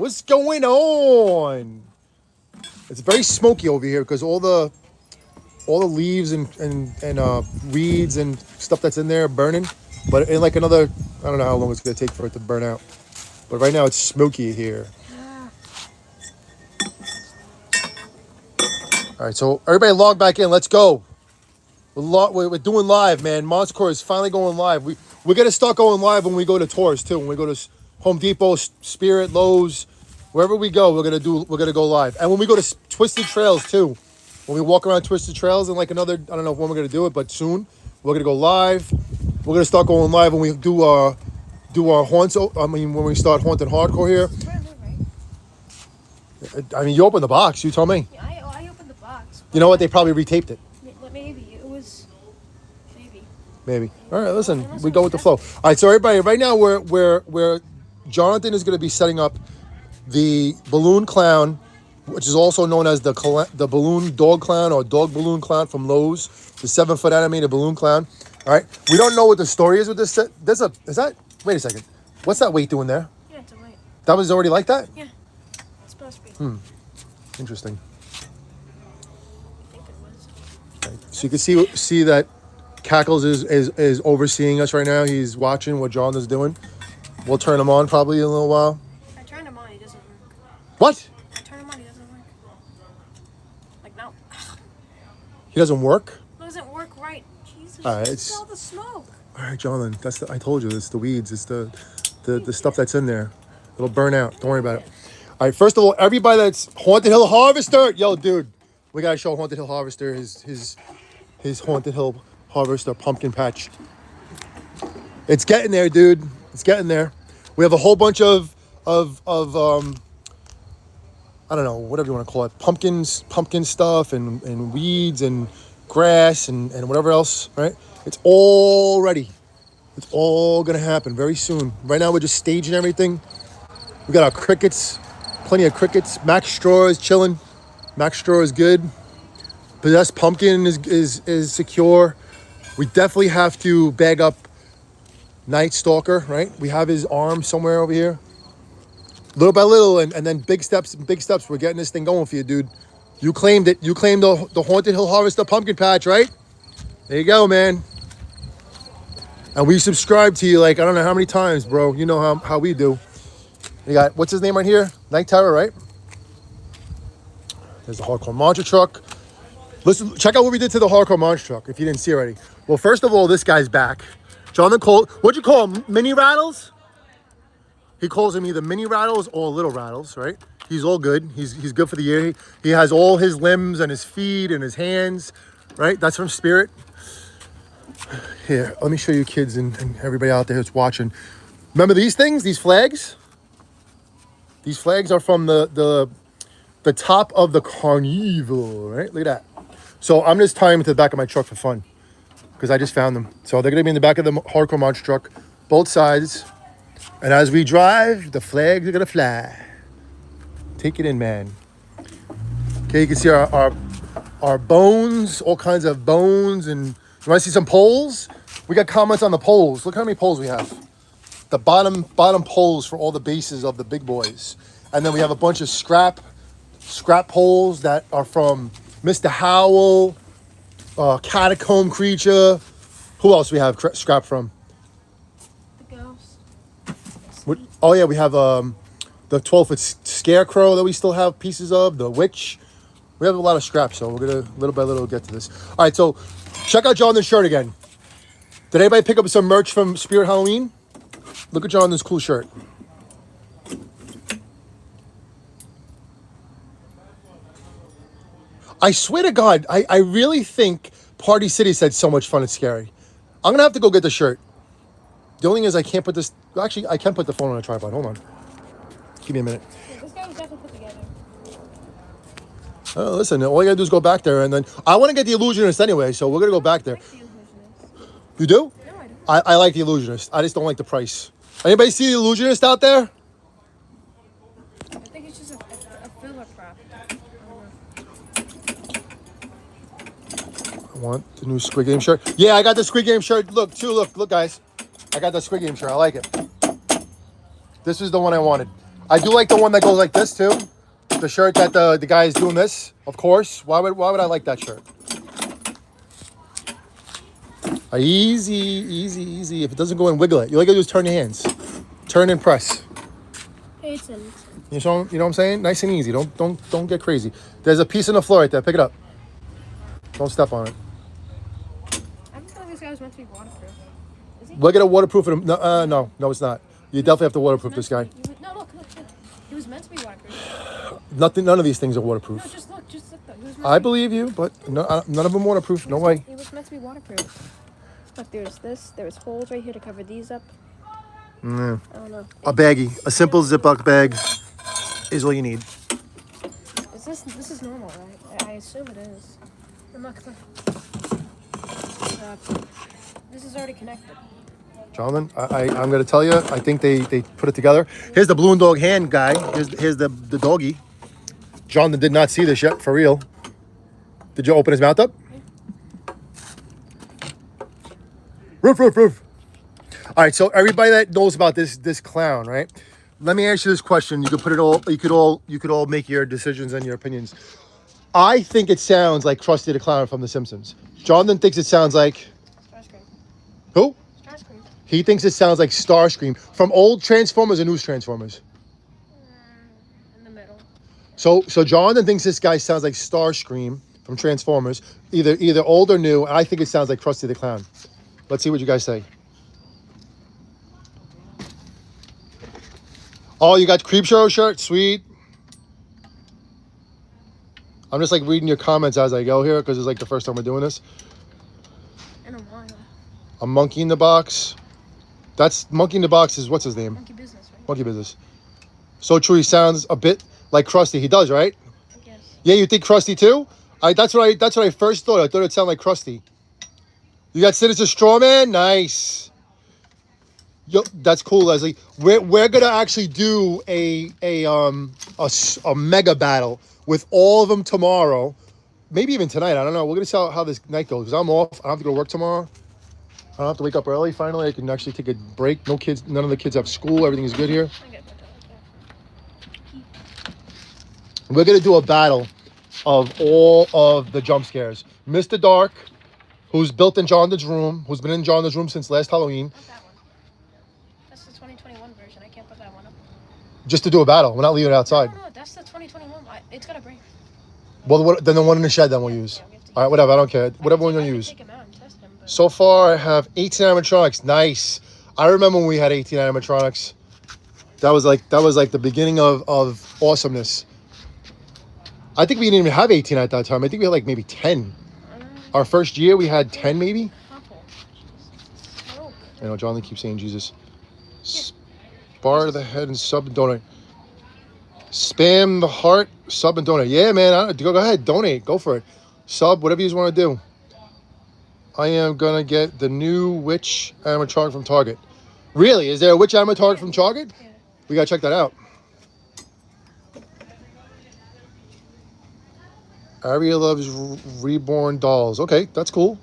What's going on? It's very smoky over here because all the leaves and weeds and stuff that's in there are burning. But in like another, I don't know how long it's gonna take for it to burn out. But right now it's smoky here. All right, so everybody log back in. Let's go. We're doing live, man. Monster is finally going live. We're gonna start going live when we go to tours too. When we go to Home Depot, Spirit, Lowe's, wherever we go, we're gonna go live. And when we go to Twisted Trails too, when we walk around Twisted Trails in like another, I don't know when we're gonna do it, but soon we're gonna go live. We're gonna start going live when we do our haunts. I mean, when we start haunted hardcore here. I mean, you open the box. You tell me. Yeah, I opened the box. You know what? They probably retaped it. Maybe it was. Maybe. All right, listen. We go with the flow. All right, so everybody, right now we're Jonathan is going to be setting up the balloon clown, which is also known as the balloon dog clown or dog balloon clown from Lowe's, the 7-foot animated balloon clown. All right. We don't know what the story is with this set. Wait a second. What's that weight doing there? Yeah, it's a weight. That was already like that? Yeah. It's supposed to be. Interesting. I think it was. Okay. So you can see that Cackles is overseeing us right now. He's watching what John is doing. We'll turn him on probably in a little while. I turned him on, he doesn't work. What? I turned him on, he doesn't work. Like, no. He doesn't work? It doesn't work right. Jesus, All right, it's all the smoke. All right, Jonathan. I told you, it's the weeds. It's the stuff that's in there. It'll burn out. Don't worry about it. All right, first of all, everybody that's Haunted Hill Harvester. Yo, dude, we got to show Haunted Hill Harvester his Haunted Hill Harvester pumpkin patch. It's getting there, dude. It's getting there. We have a whole bunch of I don't know, whatever you want to call it, pumpkin stuff and weeds and grass and whatever else, right? It's all ready. It's all gonna happen very soon. Right now we're just staging everything. We got our crickets, plenty of crickets. Max Straw is chilling. Max Straw is good. Possessed Pumpkin is secure. We definitely have to bag up Night Stalker, right? We have his arm somewhere over here. Little by little, and then big steps. We're getting this thing going for you, dude. You claimed it. You claimed the Haunted Hill Harvester pumpkin patch, right? There you go, man. And we subscribed to you like, I don't know how many times, bro. You know how we do. You got, what's his name right here? Night Terror, right? There's the Hardcore Monster Truck. Listen, check out what we did to the Hardcore Monster Truck, if you didn't see already. Well, first of all, this guy's back. Jonathan called, what'd you call him? Mini Rattles? He calls him either Mini Rattles or Little Rattles, right? He's all good. He's good for the year. He has all his limbs and his feet and his hands, right? That's from Spirit. Here, let me show you kids and everybody out there that's watching. Remember these things, these flags? These flags are from the top of the Carnival, right? Look at that. So I'm just tying them to the back of my truck for fun because I just found them. So they're going to be in the back of the Hardcore Monster Truck, both sides. And as we drive, the flags are going to fly. Take it in, man. Okay, you can see our bones, all kinds of bones. And you want to see some poles? We got comments on the poles. Look how many poles we have. The bottom poles for all the bases of the big boys. And then we have a bunch of scrap poles that are from Mr. Howell, Catacomb Creature. Who else we have scrap from? The ghost. Oh yeah, we have the 12-foot scarecrow that we still have pieces of. The witch. We have a lot of scrap, so we're gonna little by little get to this. All right, so check out Jonathan's shirt again. Did anybody pick up some merch from Spirit Halloween? Look at Jonathan's cool shirt. I swear to God, I really think Party City said so much fun, it's scary. I'm gonna have to go get the shirt. The only thing is I can't put this. Actually, I can put the phone on a tripod. Hold on. Give me a minute. Yeah, this guy was definitely put together. Oh, listen, all you gotta do is go back there, and then I want to get the Illusionist anyway, so we're gonna go back there. I like the Illusionist. You do? No, I don't. I like the Illusionist. I just don't like the price. Anybody see the Illusionist out there? I think it's just a filler prop. I want the new Squid Game shirt. Yeah, I got the Squid Game shirt. Look, guys. I got the Squid Game shirt. I like it. This is the one I wanted. I do like the one that goes like this too. The shirt that the guy is doing this, of course. Why would I like that shirt? Easy, easy, easy. If it doesn't go in, wiggle it. You like to do is turn your hands. Turn and press. Hey, it's in. You know what I'm saying? Nice and easy. Don't get crazy. There's a piece on the floor right there. Pick it up. Don't step on it. I don't think this guy was meant to be waterproof. Is he? We're gonna waterproof it. No, it's not. You definitely have to waterproof this guy. No, look. He was meant to be waterproof. None of these things are No, waterproof. just look though. He was meant I to be, believe you, but none of them waterproof. No way. He was meant to be waterproof. Look, there's holes right here to cover these up. I don't know. A baggie, a simple Ziploc bag, is all you need. This is normal, right? I assume it is. And look. This is already connected. Jonathan, I'm gonna tell you. I think they put it together. Here's the balloon dog hand guy. Here's the doggy. Jonathan did not see this yet, for real. Did you open his mouth up? Roof, roof, roof. All right, so everybody that knows about this clown, right? Let me ask you this question. You could put it all. You could all make your decisions and your opinions. I think it sounds like Krusty the Clown from The Simpsons. Jonathan thinks it sounds like Starscream. who? Starscream. He thinks it sounds like Starscream from old Transformers or new Transformers. In the middle. So Jonathan thinks this guy sounds like Starscream from Transformers, either old or new. And I think it sounds like Krusty the Clown. Let's see what you guys say. Oh, you got Creepshow shirt? Sweet. I'm just like reading your comments as I go here because it's like the first time we're doing this. In a while. A monkey in the box. That's monkey in the box is what's his name? Monkey business, right? Monkey business. So true. He sounds a bit like Krusty. He does, right? I guess. Yeah, you think Krusty too? That's what I first thought. I thought it sounded like Krusty. You got Citizen Strawman? Nice. Yo, that's cool, Leslie. We're gonna actually do a mega battle with all of them tomorrow, maybe even tonight. I don't know. We're gonna see how this night goes because I'm off. I don't have to go to work tomorrow. I don't have to wake up early. Finally, I can actually take a break. No kids. None of the kids have school. Everything is good here. I get that. We're gonna do a battle of all of the jump scares. Mr. Dark, who's built in Jonathan's room, who's been in Jonathan's room since last Halloween. Not that one. That's the 2021 version. I can't put that one up. Just to do a battle. We're not leaving it outside. No, that's the 2021. It's gonna break. Well, then the one in the shed then we'll use. Yeah, we have to All right, whatever. I don't care. Whatever one you use. Take him out and test him, but So far, I have 18 animatronics. Nice. I remember when we had 18 animatronics. That was like the beginning of awesomeness. I think we didn't even have 18 at that time. I think we had like maybe 10. Our first year, we had 10 maybe. couple. Smoke. I know John Lee keeps saying Jesus. Bar to the head and sub and donate. Spam the heart, sub and donate. Yeah, man. Go ahead, donate. Go for it. Sub, whatever you want to do. I am gonna get the new witch animatronic from Target. Really? Is there a witch animatronic from Target? Yeah. We gotta check that out. Aria loves reborn dolls. Okay, that's cool.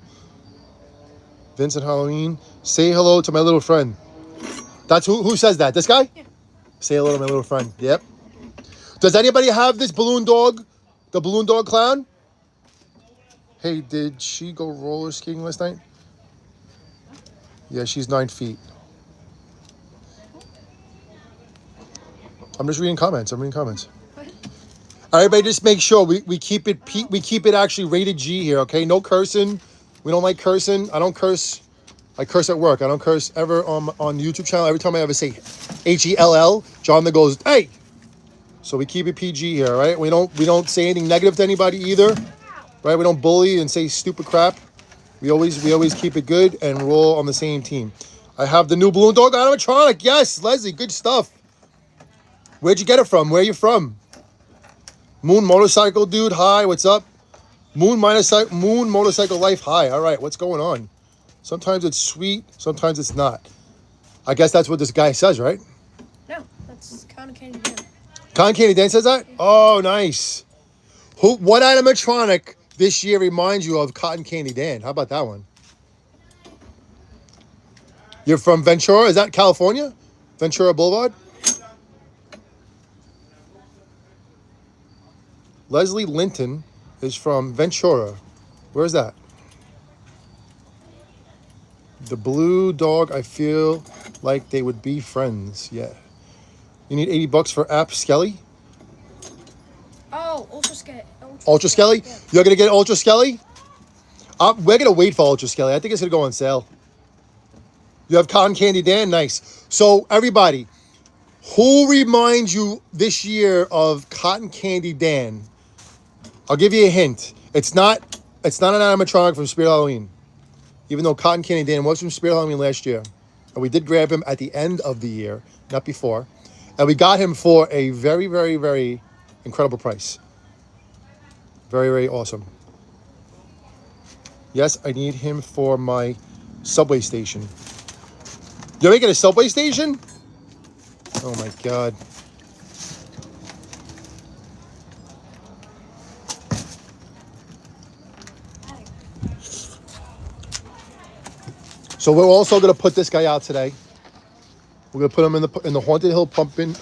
Vincent Halloween. Say hello to my little friend. That's who says that? This guy? Yeah. Say hello to my little friend. Yep. Does anybody have this balloon dog? The balloon dog clown? Hey, did she go roller skating last night? Yeah, she's 9 feet. I'm just reading comments. Everybody, just make sure we keep it actually rated G here, okay? No cursing. We don't like cursing. I don't curse. I curse at work. I don't curse ever on the YouTube channel. Every time I ever say Hell, Jonathan goes, hey. So we keep it PG here, right? We don't say anything negative to anybody either, right? We don't bully and say stupid crap. We always keep it good and we're all on the same team. I have the new balloon dog animatronic. Yes, Leslie, good stuff. Where'd you get it from? Where are you from? Moon Motorcycle Dude, hi, what's up? Moon Motorcycle Life, hi. All right, what's going on? Sometimes it's sweet, sometimes it's not. I guess that's what this guy says, right? No, that's Cotton Candy Dan. Cotton Candy Dan says that? Oh, nice. What animatronic this year reminds you of Cotton Candy Dan? How about that one? You're from Ventura? Is that California? Ventura Boulevard? Leslie Linton is from Ventura. Where's that? The blue dog, I feel like they would be friends. Yeah. You need $80 for App Skelly? Oh, Ultra Skelly. Ultra Skelly? Yeah. You're going to get Ultra Skelly? We're going to wait for Ultra Skelly. I think it's going to go on sale. You have Cotton Candy Dan? Nice. So, everybody, who reminds you this year of Cotton Candy Dan? I'll give you a hint. It's not an animatronic from Spirit Halloween. Even though Cotton Candy Dan was from Spirit Halloween last year. And we did grab him at the end of the year, not before. And we got him for a very, very, very incredible price. Very, very awesome. Yes, I need him for my subway station. You're making a subway station? Oh my God. So we're also gonna put this guy out today. We're gonna put him in the Haunted Hill pumpkin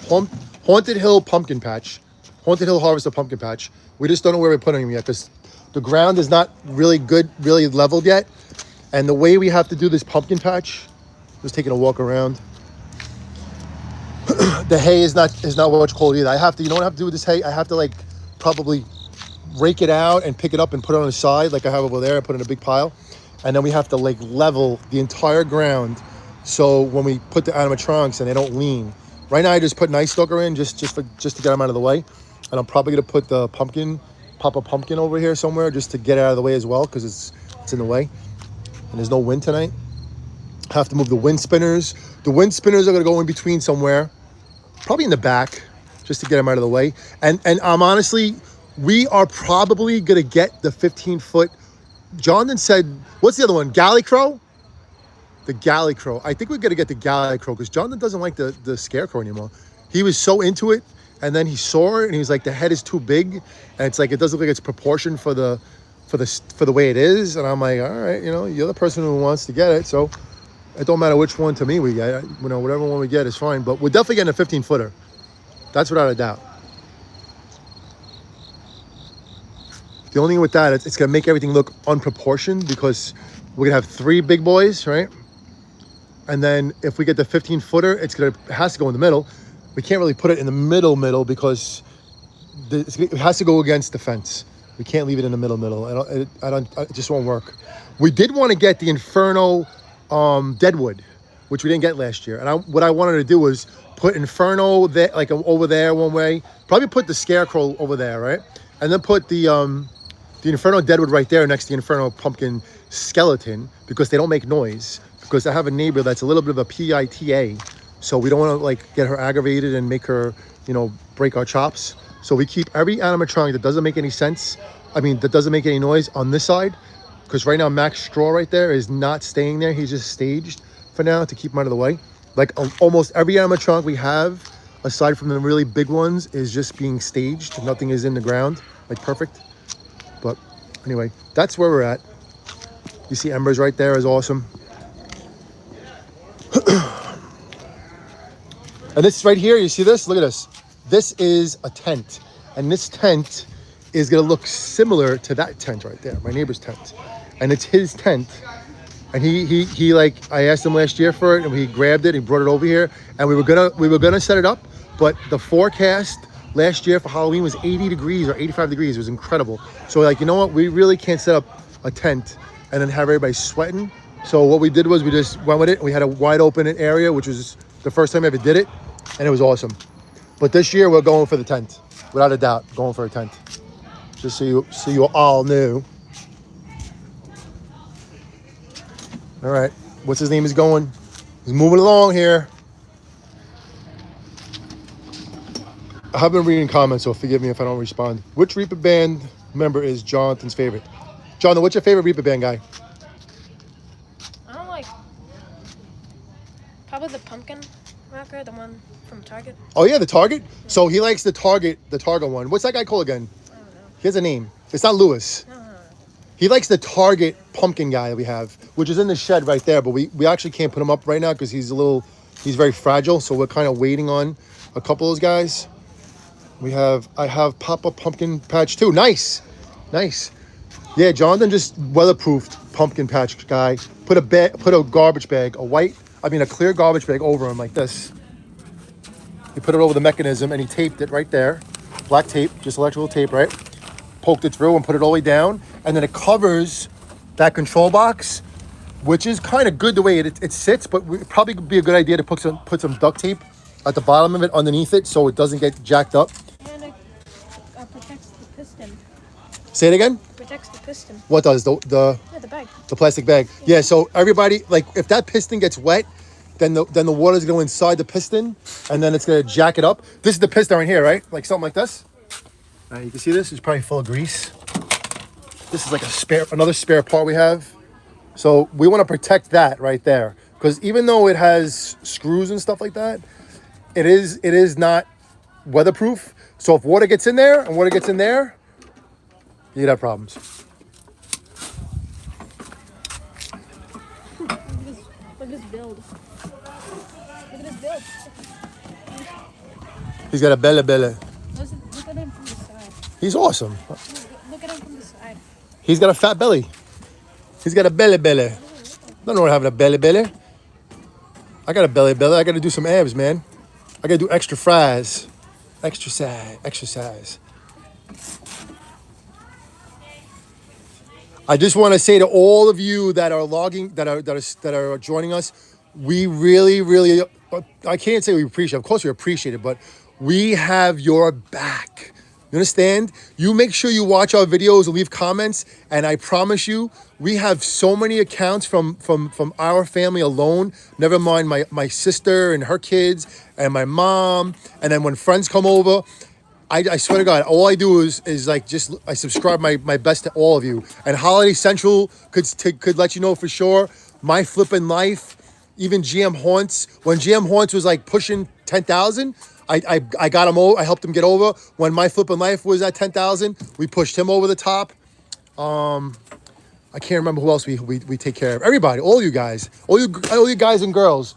patch, Haunted Hill Harvester pumpkin patch. We just don't know where we're putting him yet because the ground is not really good, really leveled yet. And the way we have to do this pumpkin patch, just taking a walk around. The hay is not much cold either. I have to, you know what I have to do with this hay? I have to like probably rake it out and pick it up and put it on the side like I have over there and put it in a big pile. And then we have to like level the entire ground so when we put the animatronics and they don't lean. Right now I just put Night Stalker in just to get them out of the way. And I'm probably gonna put the pop a pumpkin over here somewhere just to get it out of the way as well because it's in the way. And there's no wind tonight. Have to move the wind spinners. The wind spinners are gonna go in between somewhere, probably in the back, just to get them out of the way. And honestly, we are probably gonna get the 15-foot. Jonathan said, what's the other one? Galley Crow? The Galley Crow. I think we're going to get the Galley Crow because Jonathan doesn't like the Scarecrow anymore. He was so into it, and then he saw it, and he was like, the head is too big, and it's like, it doesn't look like it's proportioned for the way it is. And I'm like, all right, you know, you're the person who wants to get it, so it don't matter which one to me we get. You know, whatever one we get is fine, but we're definitely getting a 15-footer. That's without a doubt. The only thing with that, it's going to make everything look unproportioned because we're going to have 3 big boys, right? And then if we get the 15-footer, it has to go in the middle. We can't really put it in the middle because it has to go against the fence. We can't leave it in the middle. It just won't work. We did want to get the Inferno Deadwood, which we didn't get last year. And what I wanted to do was put Inferno there, like over there one way. Probably put the Scarecrow over there, right? And then put the Inferno Deadwood right there next to the Inferno Pumpkin Skeleton because they don't make noise. Because I have a neighbor that's a little bit of a PITA, so we don't want to like get her aggravated and make her, you know, break our chops. So we keep every animatronic that doesn't make any sense. That doesn't make any noise on this side. Because right now Max Straw right there is not staying there. He's just staged for now to keep him out of the way. Like almost every animatronic we have, aside from the really big ones, is just being staged. Nothing is in the ground, like perfect. But anyway, that's where we're at. You see Embers right there is awesome. And this right here, you see this? Look at this. This is a tent. And this tent is going to look similar to that tent right there, my neighbor's tent. And it's his tent. And he like, I asked him last year for it, and he grabbed it and brought it over here. And we were gonna set it up, but the forecast last year for Halloween was 80 degrees or 85 degrees. It was incredible. So like, you know what? We really can't set up a tent and then have everybody sweating. So what we did was we just went with it. We had a wide open area, which was the first time I ever did it, and it was awesome. But this year we're going for the tent, without a doubt, going for a tent. Just so you all knew. All right, what's his name is going? He's moving along here. I have been reading comments, so forgive me if I don't respond. Which Reaper Band member is Jonathan's favorite? Jonathan, what's your favorite Reaper Band guy? I don't like. Probably the pumpkin rocker, the one from Target. Oh yeah, the Target. Yeah. So he likes the Target one. What's that guy called again? I don't know. He has a name. It's not Lewis. No. He likes the Target pumpkin guy that we have, which is in the shed right there. But we actually can't put him up right now because he's very fragile. So we're kind of waiting on a couple of those guys. I have pop-up pumpkin patch too. Nice. Nice. Yeah, Jonathan just weatherproofed pumpkin patch guy. Put a garbage bag, a clear garbage bag over him like this. He put it over the mechanism and he taped it right there. Black tape, just electrical tape, right? Poked it through and put it all the way down. And then it covers that control box, which is kind of good the way it sits, but it probably would be a good idea to put some duct tape at the bottom of it underneath it so it doesn't get jacked up. And it protects the piston. Say it again? Protects the piston. What does? Yeah, the bag. The plastic bag. Yeah, so everybody, like, if that piston gets wet, then the water's going to go inside the piston, and then it's going to jack it up. This is the piston right here, right? Like something like this. You can see this. It's probably full of grease. This is like another spare part we have. So we want to protect that right there. Because even though it has screws and stuff like that, it is not weatherproof. So if water gets in there and water gets in there, you'd have problems. Look at this build. Look at this build. He's got a bella. Look at him from the side. He's awesome. Look at him from the side. He's got a fat belly. He's got a belly. Nothing wrong with having a belly. I got a belly. I got to do some abs, man. I got to do extra fries. Exercise. I just want to say to all of you that are logging, that are joining us, we really, I can't say we appreciate it. Of course we appreciate it, but we have your back. You understand? You make sure you watch our videos and leave comments, and I promise you, we have so many accounts from our family alone, never mind my sister and her kids and my mom, and then when friends come over, I swear to God, all I do is like I subscribe my best to all of you. And Holiday Central could let you know for sure. My Flippin' Life, even GM Haunts. When GM Haunts was like pushing 10,000, I got him over. I helped him get over. When My Flippin' Life was at 10,000, we pushed him over the top. I can't remember who else we take care of. Everybody, all you guys, all you guys and girls,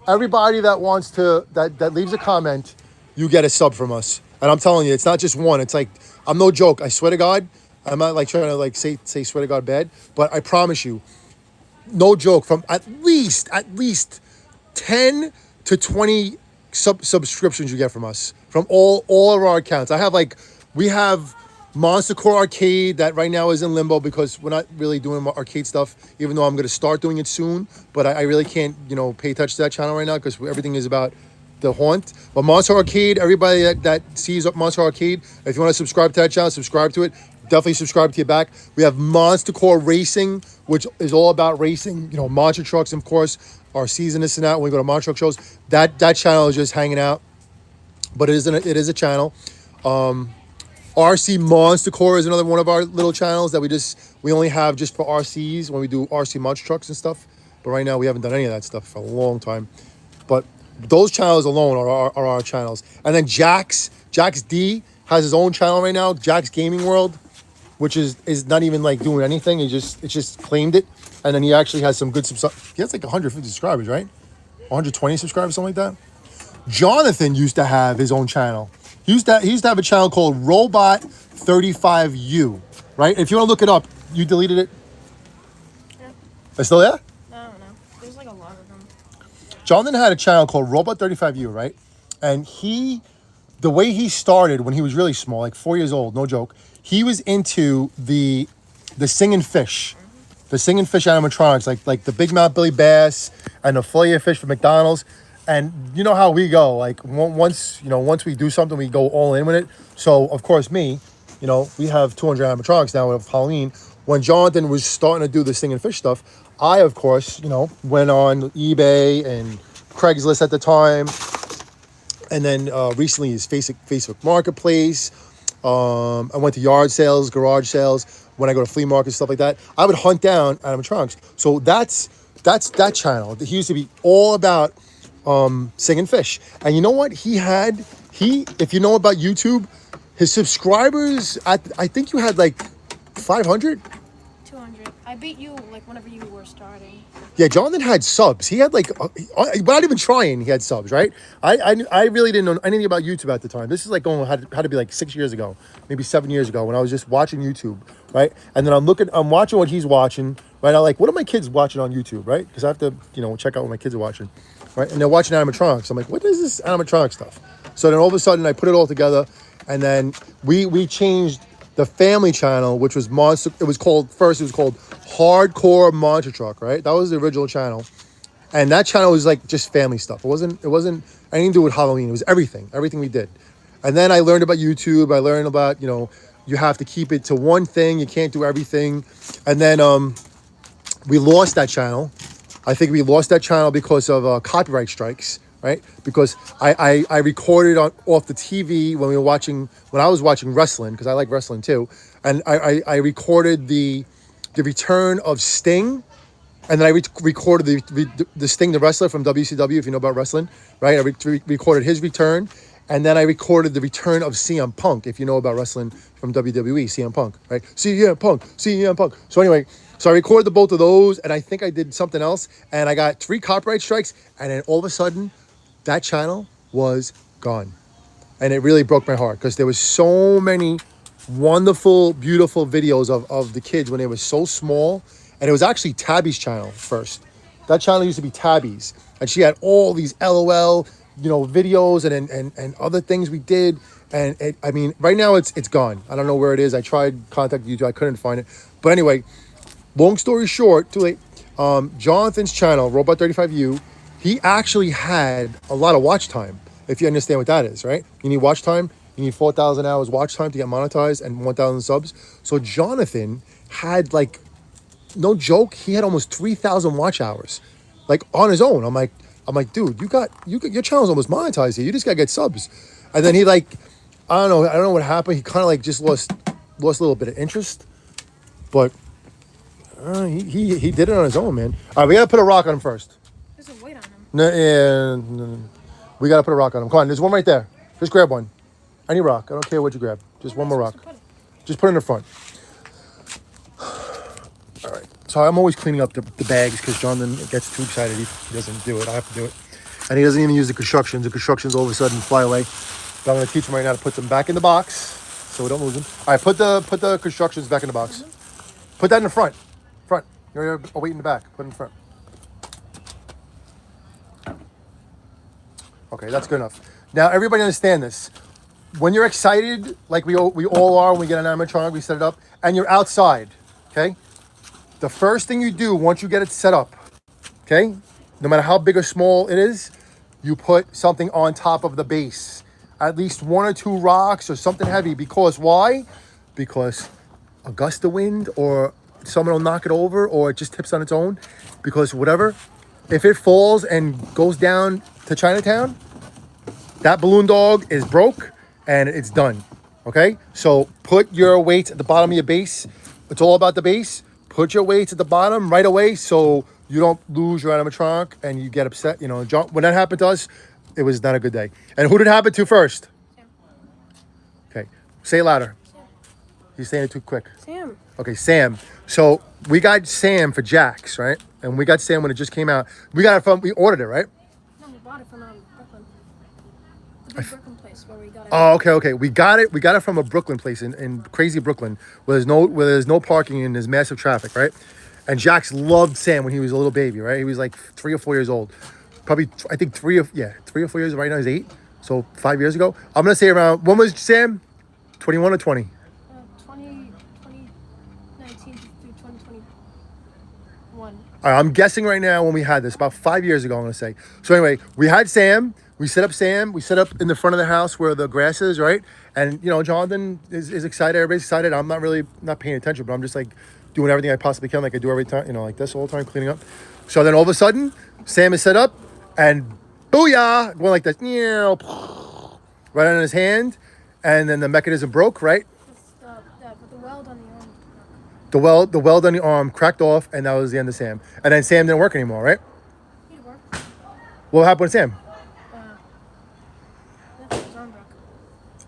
everybody that wants to that leaves a comment, you get a sub from us. And I'm telling you, it's not just one. It's like, I'm no joke. I swear to God, I'm not like trying to like say swear to God bad, but I promise you, no joke, from at least 10 to 20 subscriptions you get from us, from all of our accounts. We have Monster Core Arcade that right now is in limbo because we're not really doing arcade stuff, even though I'm going to start doing it soon. But I really can't, pay attention to that channel right now because everything is about the haunt. But Monster Arcade, everybody that sees Monster Arcade, if you want to subscribe to that channel, subscribe to it. Definitely subscribe to your back. We have Monster Core Racing, which is all about racing, monster trucks, of course, our season this and that when we go to monster truck shows. That channel is just hanging out, but it is a channel. RC Monster Core is another one of our little channels that we only have just for RCs when we do RC monster trucks and stuff. But right now we haven't done any of that stuff for a long time. But those channels alone are our channels. And then Jax D has his own channel right now, Jax Gaming World, which is not even like doing anything. It just claimed it. And then he actually has some good he has like 150 subscribers, right? 120 subscribers, something like that. Jonathan used to have his own channel. He used to have a channel called Robot35U, right? If you want to look it up, you deleted it. Yeah. It's still there? I don't know. There's like a lot of them. Jonathan had a channel called Robot35U, right? And the way he started when he was really small, like 4 years old, no joke, he was into the singing fish. The singing fish animatronics, like the Big Mouth Billy Bass and the fillet of fish from McDonald's. And you know how we go, like once we do something, we go all in with it. So of course we have 200 animatronics now of Halloween. When Jonathan was starting to do the singing fish stuff, I of course, went on eBay and Craigslist at the time. And then recently his Facebook Marketplace. I went to yard sales, garage sales. When I go to flea markets, stuff like that, I would hunt down animatronics. So that's that channel. He used to be all about singing fish. And you know what? If you know about YouTube, his subscribers, I think you had like 500? 200. I beat you like whenever you were starting. Yeah, Jonathan had subs. He had like, without even trying, he had subs, right? I really didn't know anything about YouTube at the time. This is like going, had to be like 6 years ago, maybe 7 years ago when I was just watching YouTube, right? And then I'm watching what he's watching, right? I'm like, what are my kids watching on YouTube, right? Because I have to, check out what my kids are watching, right? And they're watching animatronics. I'm like, what is this animatronic stuff? So then all of a sudden I put it all together, and then we changed the family channel, which was Monster. It was called Hardcore Monster Truck, right? That was the original channel, and that channel was like just family stuff. It wasn't anything to do with Halloween. It was everything we did. And then I learned about YouTube. I learned about you have to keep it to one thing. You can't do everything. And then we lost that channel. I think we lost that channel because of copyright strikes, right? Because I recorded off the TV when I was watching wrestling, because I like wrestling too, and I recorded the return of Sting, and then I recorded the Sting, the wrestler from WCW, if you know about wrestling, right? I recorded his return, and then I recorded the return of CM Punk, if you know about wrestling from WWE, CM Punk, right? CM Punk. So anyway, so I recorded both of those, and I think I did something else, and I got 3 copyright strikes, and then all of a sudden, that channel was gone. And it really broke my heart because there was so many wonderful, beautiful videos of the kids when they were so small. And it was actually Tabby's channel first. That channel used to be Tabby's. And she had all these LOL, videos and other things we did. And right now it's gone. I don't know where it is. I tried contacting YouTube. I couldn't find it. But anyway, long story short, too late. Jonathan's channel, Robot35U, he actually had a lot of watch time, if you understand what that is, right? You need watch time. You need 4,000 hours watch time to get monetized and 1,000 subs. So Jonathan had like, no joke, he had almost 3,000 watch hours, like on his own. I'm like, dude, you got your channel's almost monetized here. You just gotta get subs. And then he I don't know what happened. He kind of like just lost a little bit of interest, but he did it on his own, man. All right, we gotta put a rock on him first. There's a weight on him. No, we gotta put a rock on him. Come on, there's one right there. Just grab one. Any rock. I don't care what you grab. Just one more rock. Just put it in the front. All right. So I'm always cleaning up the bags because Jonathan gets too excited. He doesn't do it. I have to do it. And he doesn't even use the constructions. The constructions all of a sudden fly away. But I'm going to teach him right now to put them back in the box so we don't lose them. All right, put the constructions back in the box. Mm-hmm. Put that in the front. You're wait in the back. Put it in the front. Okay, that's good enough. Now, everybody understand this. When you're excited, like we all are when we get an animatronic, we set it up, and you're outside, okay? The first thing you do once you get it set up, okay? No matter how big or small it is, you put something on top of the base. At least 1 or 2 rocks or something heavy. Because why? Because a gust of wind or someone will knock it over or it just tips on its own. Because whatever, if it falls and goes down to Chinatown, that balloon dog is broke and it's done, okay? So put your weights at the bottom of your base. It's all about the base. Put your weights at the bottom right away so you don't lose your animatronic and you get upset. John, when that happened to us, it was not a good day. And who did it happen to first? Sam. Okay, say it louder. Sam. He's saying it too quick. Sam. Okay, Sam. So we got Sam for Jax, right? And we got Sam when it just came out. We ordered it, right? No, we bought it from Brooklyn. The big Brooklyn place where we got it. Oh, okay. We got it from a Brooklyn place in crazy Brooklyn where there's no parking and there's massive traffic, right? And Jax loved Sam when he was a little baby, right? He was like 3 or 4 years old. Probably, I think 3 or 4 years. Right now he's 8. So 5 years ago. I'm going to say around, when was Sam? 21 or 20? 2019 through 2021. All right, I'm guessing right now when we had this, about 5 years ago, I'm going to say. So anyway, we had Sam. We set up Sam. We set up in the front of the house where the grass is, right? And, Jonathan is excited. Everybody's excited. I'm not paying attention, but I'm just like doing everything I possibly can, like I do every time, like this all the time, cleaning up. So then all of a sudden, Sam is set up and booyah, going like this, right on his hand. And then the mechanism broke, right? The weld on the arm. The weld on the arm cracked off, and that was the end of Sam. And then Sam didn't work anymore, right? He'd work. What happened with Sam? His arm broke.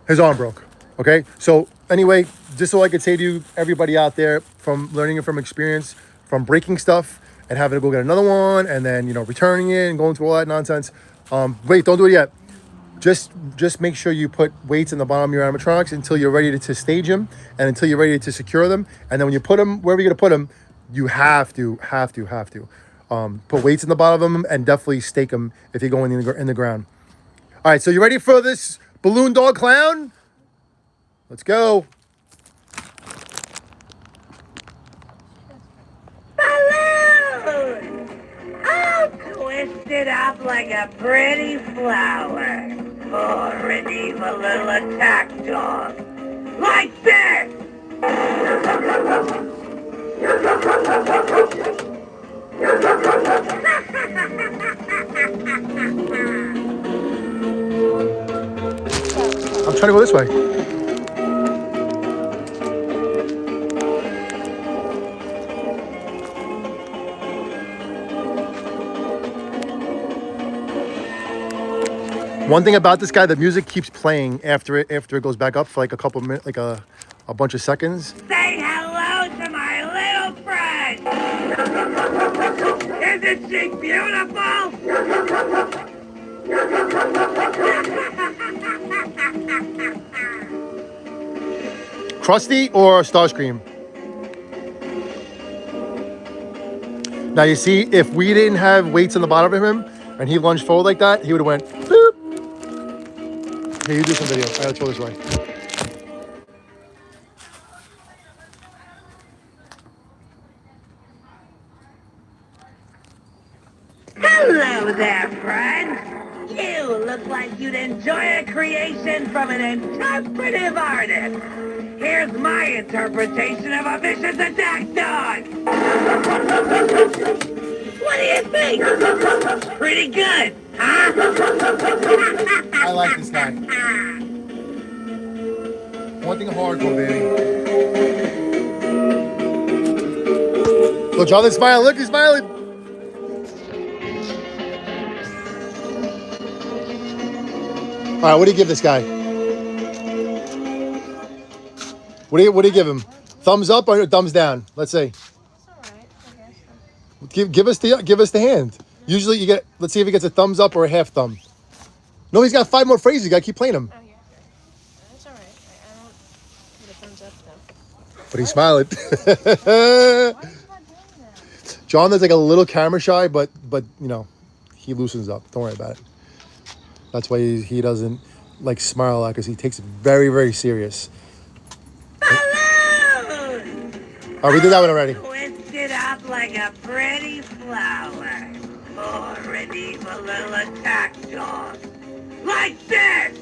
His arm broke. Okay, so anyway, just so I could say to you, everybody out there, from learning it from experience, from breaking stuff and having to go get another one, and then returning it and going through all that nonsense. Wait, don't do it yet. Just make sure you put weights in the bottom of your animatronics until you're ready to stage them and until you're ready to secure them. And then when you put them wherever you're gonna put them, you have to put weights in the bottom of them and definitely stake them if you're going in the ground. All right, so you ready for this balloon dog clown? Let's go. Balloon! I'll twist it up like a pretty flower. For an evil little attack dog. Like this! I'm trying to go this way. One thing about this guy, the music keeps playing after it goes back up for like a couple minutes, like a bunch of seconds. Say hello to my little friend! Isn't she beautiful? Krusty or Starscream? Now you see, if we didn't have weights on the bottom of him and he lunged forward like that, he would have went boop. Hey, you do some video. I gotta throw this way. Hello there, friend. You look like you'd enjoy a creation from an interpretive artist. Here's my interpretation of a vicious attack dog. What do you think? Pretty good, huh? I like this guy. One thing hardcore, baby. Look, Jonathan's smiling. Look, he's smiling. All right, what do you give this guy? What do you give him? Thumbs up or thumbs down? Let's see. It's alright, I guess. Give us the hand. Usually you get. Let's see if he gets a thumbs up or a half thumb. No, he's got 5 more phrases. You gotta keep playing him. Oh, yeah. It's alright. I don't give a thumbs up, though. But he's smiling. Why is he not doing that? Jonathan's like a little camera shy, but he loosens up. Don't worry about it. That's why he doesn't like smile a lot, because he takes it very, very serious. Balloon! Oh, we did that one already. Twist it up like a pretty flower. Or an evil little attack dog. Like this!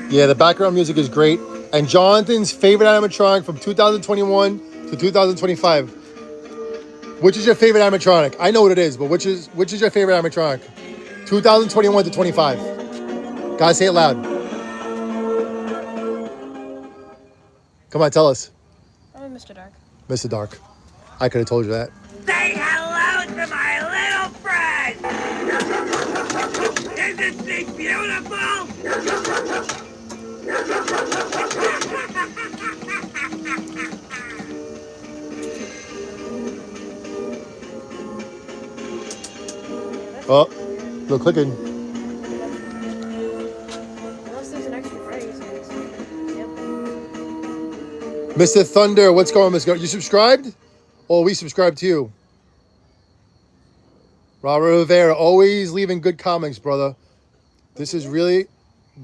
Yeah, the background music is great. And Jonathan's favorite animatronic from 2021 to 2025. Which is your favorite animatronic? I know what it is, but which is your favorite animatronic? 2021 to 25. Guys, say it loud. Come on, tell us. Oh, Mr. Dark. Mr. Dark. I could have told you that. Say hello to my little friend! Isn't she beautiful? Oh, no clicking. Unless there's an extra phrase. Yep. Mr. Thunder, what's going on, Mr. You subscribed? Or we subscribed to you? Robert Rivera, always leaving good comments, brother. This is really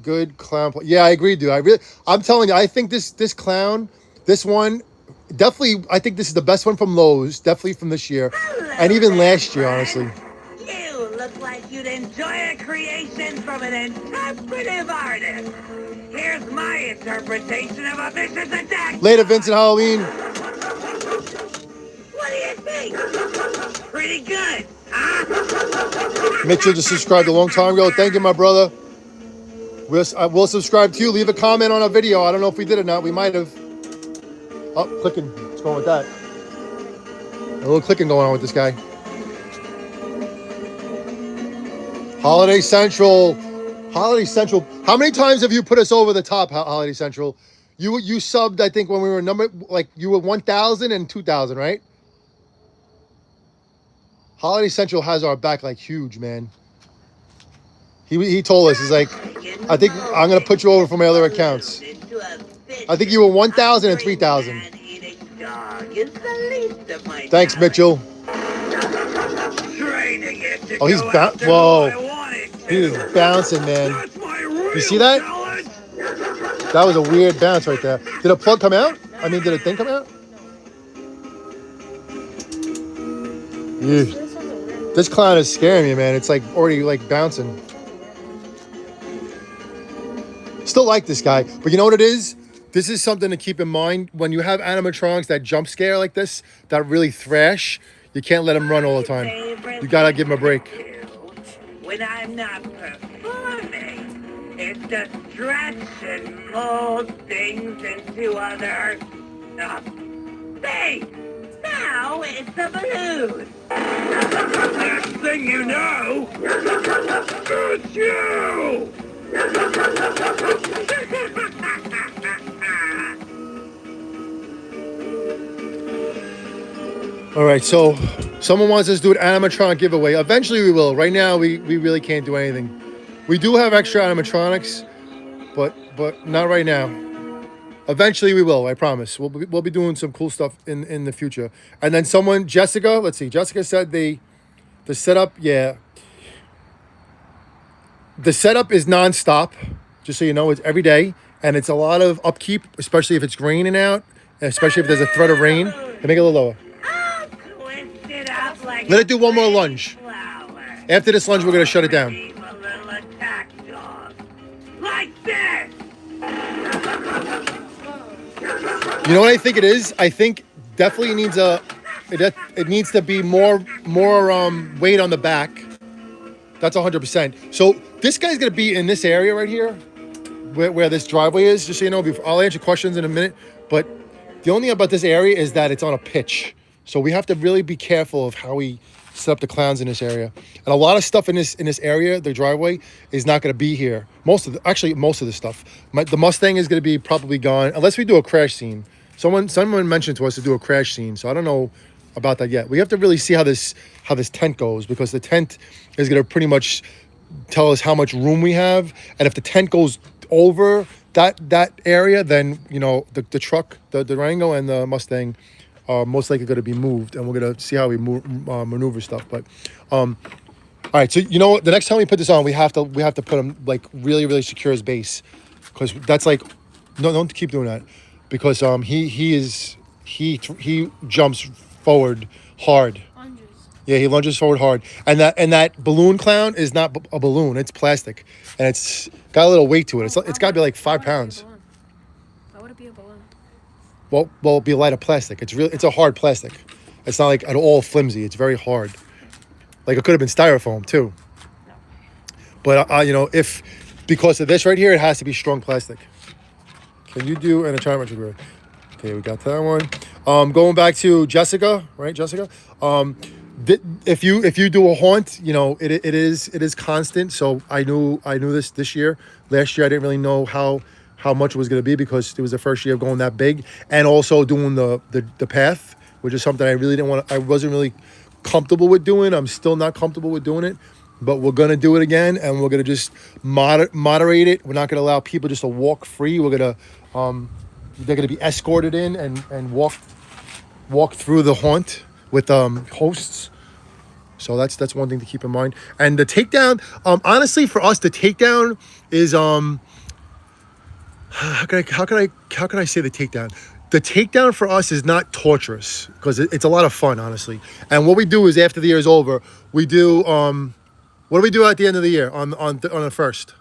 good clown. Yeah, I agree, dude. I'm telling you, I think this clown, this one, definitely, I think this is the best one from Lowe's, definitely from this year, and even last year, honestly. You look like you'd enjoy a creation from an interpretive artist. Here's my interpretation of a vicious attack. Later, Vincent Halloween. What do you think? Pretty good, huh? Mitchell just subscribed a long time ago. Thank you, my brother. We'll subscribe to you. Leave a comment on our video. I don't know if we did or not. We might have. Oh, clicking. What's going with that? A little clicking going on with this guy. Holiday Central. Holiday Central. How many times have you put us over the top, Holiday Central? You subbed, I think, when we were you were 1,000 and 2,000, right? Holiday Central has our back like huge, man. He told us, he's like, I think I'm going to put you over from my other accounts. I think you were 1,000 and 3,000. Thanks, Mitchell. Oh, he's whoa. He is bouncing, man. You see that? That was a weird bounce right there. Did a plug come out? I mean, did a thing come out? Yeah. This clown is scaring me, man. It's like already like bouncing. Still like this guy, but you know what it is? This is something to keep in mind when you have animatronics that jump scare like this, that really thrash. You can't let them run all the time. You gotta give them a break. When I'm not performing, it's to stretch and mold things into other things. Now it's a balloon. Next thing you know, it's you. All right, so someone wants us to do an animatronic giveaway. Eventually we will. Right now we really can't do anything. We do have extra animatronics, but not right now. Eventually we will, I promise. We'll be doing some cool stuff in the future. And then Jessica, let's see. Jessica said the setup, yeah. The setup is nonstop, just so you know, it's every day. And it's a lot of upkeep, especially if it's raining out, especially if there's a threat of rain. And make it a little lower. Let it do one more lunge. After this lunge, we're going to shut it down. Like this. You know what I think it is? I think definitely it needs to be more weight on the back. That's 100%. So this guy's going to be in this area right here where this driveway is, just so you know. I'll answer questions in a minute. But the only thing about this area is that it's on a pitch. So we have to really be careful of how we set up the clowns in this area. And a lot of stuff in this area, the driveway, is not going to be here. Most of the stuff. The Mustang is going to be probably gone unless we do a crash scene. Someone mentioned to us to do a crash scene, so I don't know about that yet. We have to really see how this tent goes, because the tent is going to pretty much tell us how much room we have. And if the tent goes over that area, then you know the truck, the Durango and the Mustang are most likely going to be moved, and we're going to see how we maneuver stuff. But all right, so you know what? The next time we put this on, we have to put him like really, really secure his base, because that's like no, don't keep doing that, because he jumps forward hard. Lunges. Yeah, he lunges forward hard, and that balloon clown is not a balloon; it's plastic, and it's got a little weight to it. It's got to be like 5 pounds. Why would it be a balloon? Well, it'd be a light of plastic. It's a hard plastic. It's not like at all flimsy. It's very hard. Like it could have been styrofoam too. No. But you know, if because of this right here, it has to be strong plastic. Can you do an animatronic retrograde? Okay, we got that one. Going back to Jessica, right? Jessica. If you do a haunt, you know it is constant. So I knew this year. Last year I didn't really know how much it was going to be, because it was the first year of going that big, and also doing the path, which is something I really didn't want. I wasn't really comfortable with doing. I'm still not comfortable with doing it, but we're going to do it again, and we're going to just moderate it. We're not going to allow people just to walk free. We're going to they're going to be escorted in and walk through the haunt with hosts. So that's one thing to keep in mind. And the takedown, honestly, for us, the takedown is how can I say the takedown? The takedown for us is not torturous, because it's a lot of fun, honestly. And what we do is, after the year is over, we do what do we do at the end of the year on the first?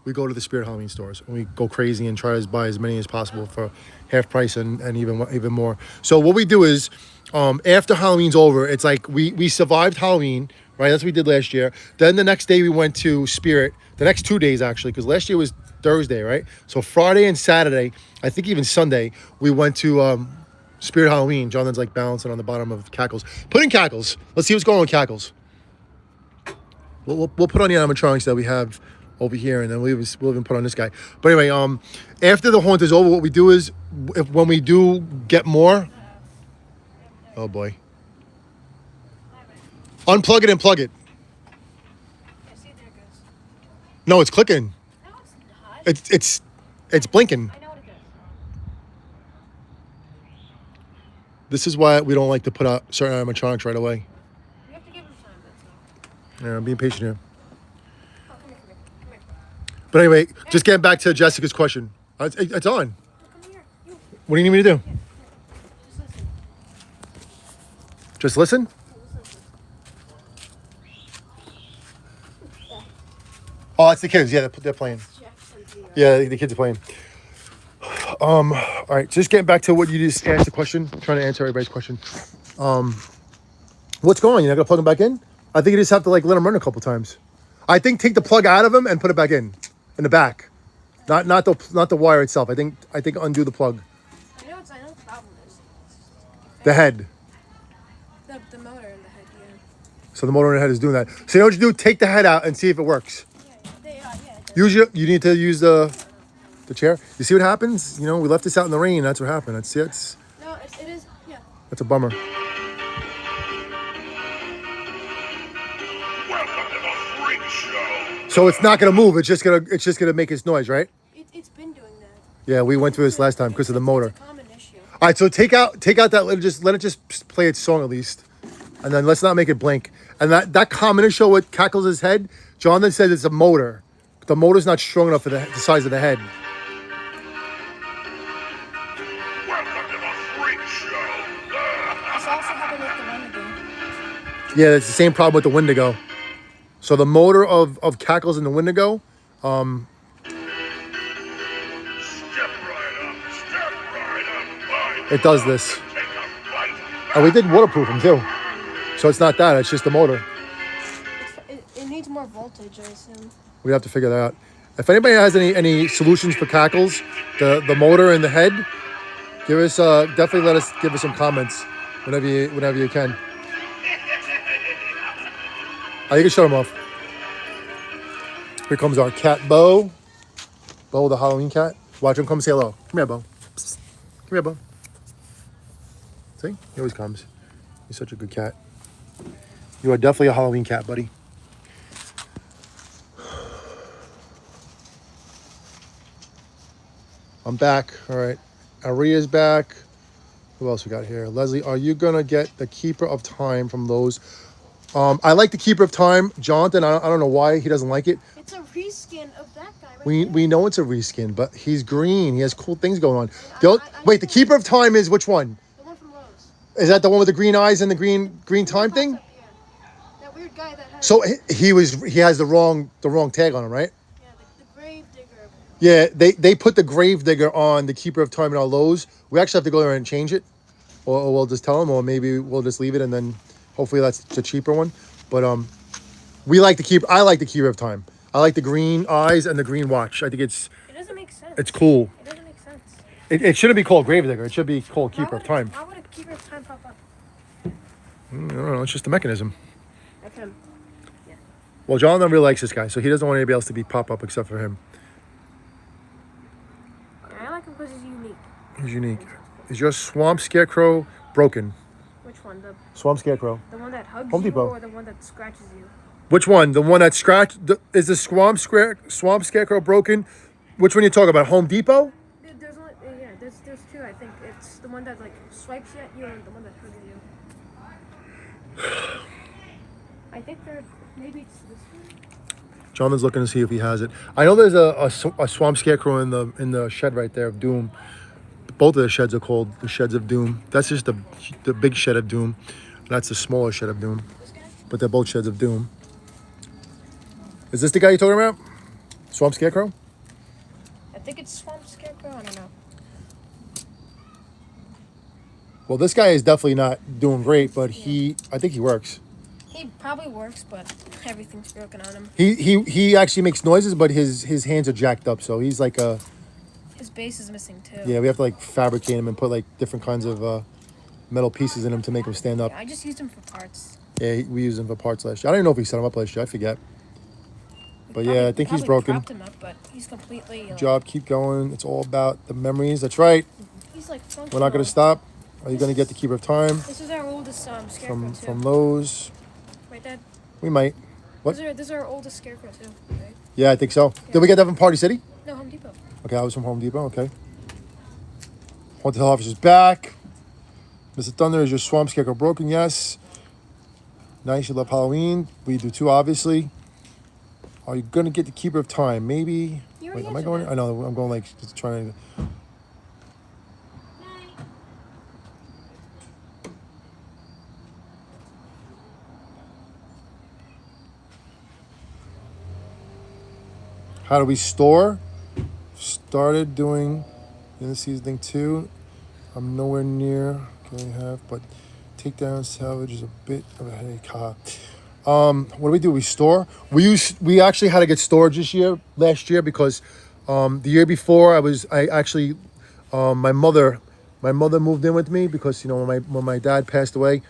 We go to the Spirit Halloween stores and we go crazy and try to buy as many as possible for half price and even more. So what we do is, after Halloween's over, it's like we survived Halloween, right? That's what we did last year. Then the next day we went to Spirit. The next 2 days, actually, because last year was Thursday, right? So Friday and Saturday, I think even Sunday, we went to Spirit Halloween. Jonathan's like balancing on the bottom of Cackles. Put in Cackles. Let's see what's going on with Cackles. We'll put on the animatronics that we have over here, and then we'll even put on this guy. But anyway, after the haunt is over, what we do is, when we do get more, oh boy, unplug it and plug it. Yeah, see, there it goes. No, it's clicking. No, it's not. It's blinking. I know what it does. This is why we don't like to put out certain animatronics right away. We have to give him time, that's all. Yeah, I'm being patient here. Oh, come here. Come here. But anyway, just getting back to Jessica's question. It's on. Come here. You. What do you need me to do? Just listen. Just listen? Oh, that's the kids. Yeah, they're playing. Yeah, the kids are playing. All right, just getting back to what you just asked the question. Trying to answer everybody's question. What's going on? You're not gonna plug them back in? I think you just have to like let them run a couple times. I think take the plug out of them and put it back in the back, not the wire itself. I think undo the plug. I know the problem is. The head. The motor in the head, yeah. So the motor in the head is doing that. So you know what you do? Take the head out and see if it works. You need to use the chair. You see what happens? You know, we left this out in the rain. That's what happened. It is. Yeah. That's a bummer. Welcome to the freak show. So it's not gonna move. It's just gonna make its noise, right? It's been doing that. Yeah, we went through this last time because of the motor. It's a common issue. All right, so take out that. Let it just play its song at least, and then let's not make it blink. And that common issue with Cackles' head, Jonathan said it's a motor. The motor's not strong enough for the size of the head. Welcome to the freak show. It's also happened with the Wendigo. Yeah, it's the same problem with the Wendigo. So the motor of Cackles and the Wendigo, Step right up. it does this. Take a bite. And we did waterproof them too. So it's not that, it's just the motor. It needs more voltage, I assume. We have to figure that out. If anybody has any solutions for Cackles, the motor and the head, give us definitely give us some comments whenever you can. Oh, you can shut them off. Here comes our cat Bo. Bo, the Halloween cat. Watch him come say hello. Come here, Bo. Psst. Come here, Bo. See? He always comes. He's such a good cat. You are definitely a Halloween cat, buddy. I'm back. All right. Aria's back. Who else we got here? Leslie, are you going to get the Keeper of Time from Lowe's? I like the Keeper of Time. Jonathan, I don't know why he doesn't like it. It's a reskin of that guy right We there. know it's a reskin, but he's green. He has cool things going on. Wait, the Keeper of Time is which one? The one from Lowe's. Is that the one with the green eyes and the green time thing? Yeah. That weird guy that has... So he has the wrong tag on him, right? Yeah, the grave digger. Yeah, they put the grave digger on the Keeper of Time in our Lowe's. We actually have to go there and change it, or we'll just tell them, or maybe we'll just leave it and then hopefully that's the cheaper one. But I like the Keeper of Time. I like the green eyes and the green watch. I think It doesn't make sense. it's cool. It doesn't make sense. It shouldn't be called grave digger. It should be called Keeper of Time. Why would a Keeper of Time pop up? I don't know. It's just a mechanism. That's him. Well, Jonathan really likes this guy, so he doesn't want anybody else to be pop up except for him. I like him because he's unique. He's unique. Is your swamp scarecrow broken? Which one? The Swamp scarecrow. one that hugs Home you Depot. or the one that scratches you? Which one? The one that scratched? Is the swamp scarecrow broken? Which one you talking about? Home Depot? There's one. Yeah, there's two. I think it's the one that like swipes at you and the one that hugs you. I think maybe it's this one. Jonathan's looking to see if he has it. I know there's a swamp scarecrow in the shed right there of Doom. Both of the sheds are called the Sheds of Doom. That's just the big shed of Doom. That's the smaller shed of Doom. This guy? But they're both Sheds of Doom. Is this the guy you're talking about? Swamp Scarecrow? I think it's Swamp Scarecrow. I don't know. Well, this guy is definitely not doing great, but I think he works. He probably works, but everything's broken on him. He actually makes noises, but his hands are jacked up, so he's like His base is missing too. Yeah, we have to like fabricate them and put like different kinds of metal pieces in them to make them stand up. Yeah, I just used him for parts. Yeah, we used them for parts last year. I don't even know if we set them up last year. I forget. But Probably- yeah, I think he's probably broken. propped him up, but he's completely. Good job. Keep going. It's all about the memories. That's right. He's like functional. We're not going to stop. Are you going to get the Keeper of Time This is our oldest scarecrow from too. Lowe's? Right, Dad? We might. What? This is our oldest scarecrow too. Right? Yeah, I think so. Did we get that from Party City? No, Home Depot. Okay, I was from Home Depot. Okay. Haunted Hill Officer's back. Mr. Thunder, is your swamp scarecrow broken? Yes. Nice, you love Halloween. We do too, obviously. Are you gonna get the Keeper of Time? Maybe. You Wait, already am I answered going? that. I know. I'm going like just trying to. How do we store? Started doing in the season thing too. I'm nowhere near. Okay, but takedown salvage is a bit of a headache. What do we do? We store. We actually had to get storage last year because the year before my mother moved in with me because when my dad passed away,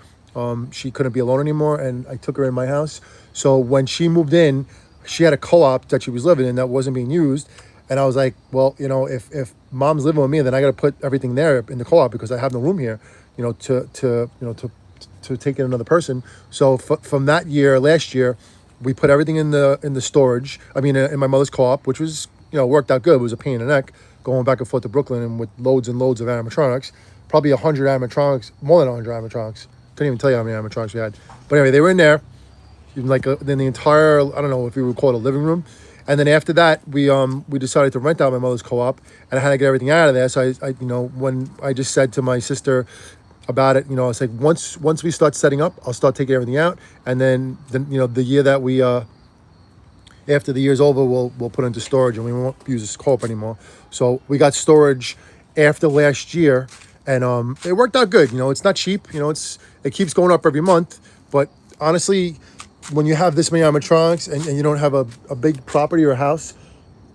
she couldn't be alone anymore, and I took her in my house. So when she moved in, she had a co-op that she was living in that wasn't being used, and I was like, well, if mom's living with me, then I got to put everything there in the co-op because I have no room here, to take in another person. So from that year, last year, we put everything in the storage. I mean, in my mother's co-op, which was worked out good. It was a pain in the neck going back and forth to Brooklyn and with loads and loads of animatronics, probably 100 animatronics, more than 100 animatronics. Couldn't even tell you how many animatronics we had. But anyway, they were in there. Then the entire, I don't know if you would call it a living room. And then after that, we decided to rent out my mother's co-op, and I had to get everything out of there. So I when I just said to my sister about it, I was like, once we start setting up, I'll start taking everything out, and then the year that we after the year's over, we'll put it into storage, and we won't use this co-op anymore. So we got storage after last year, and it worked out good. It's not cheap. It keeps going up every month, but honestly, when you have this many animatronics and you don't have a big property or a house,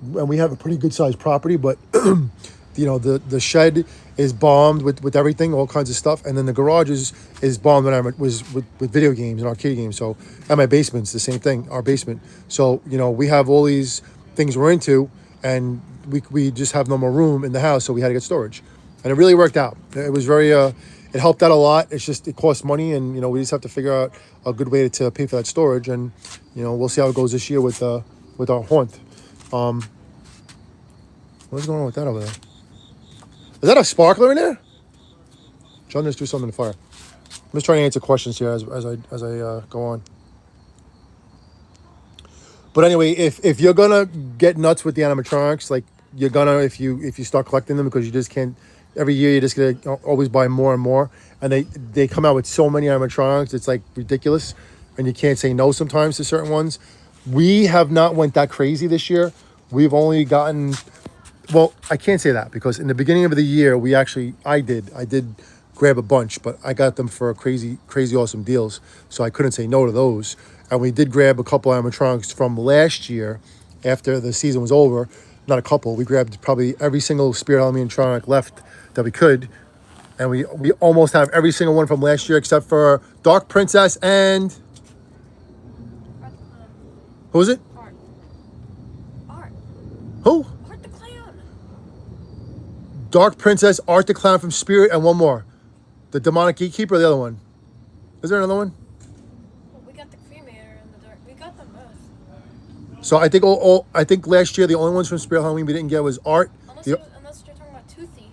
and we have a pretty good sized property, but the shed is bombed with everything, all kinds of stuff, and then the garage is bombed with video games and arcade games. So, and my basement's the same thing, our basement. So we have all these things we're into, and we just have no more room in the house, so we had to get storage, and it really worked out. It was very it helped out a lot. It's just it costs money, and we just have to figure out a good way to pay for that storage, and we'll see how it goes this year with our haunt. What's going on with that over there? Is that a sparkler in there? John just threw something in the fire. I'm just trying to answer questions here as I go on. But anyway, if you're gonna get nuts with the animatronics, like you're gonna if you start collecting them, because you just can't. Every year you're just gonna always buy more and more, and they come out with so many animatronics, it's like ridiculous, and you can't say no sometimes to certain ones. We have not went that crazy this year. We've only gotten, well, I can't say that because in the beginning of the year I did grab a bunch, but I got them for crazy awesome deals, so I couldn't say no to those. And we did grab a couple animatronics from last year after the season was over. Not a couple. We grabbed probably every single Spirit Halloween animatronic left that we could, and we almost have every single one from last year except for Dark Princess and who was it? Art. Who? Art the Clown. Dark Princess, Art the Clown from Spirit, and one more, the Demonic Gatekeeper. Or the other one? Is there another one? Well, we got the Cremator and the Dark. We got them both. So I think last year the only ones from Spirit Halloween we didn't get was Art. Unless you're talking about Toothy.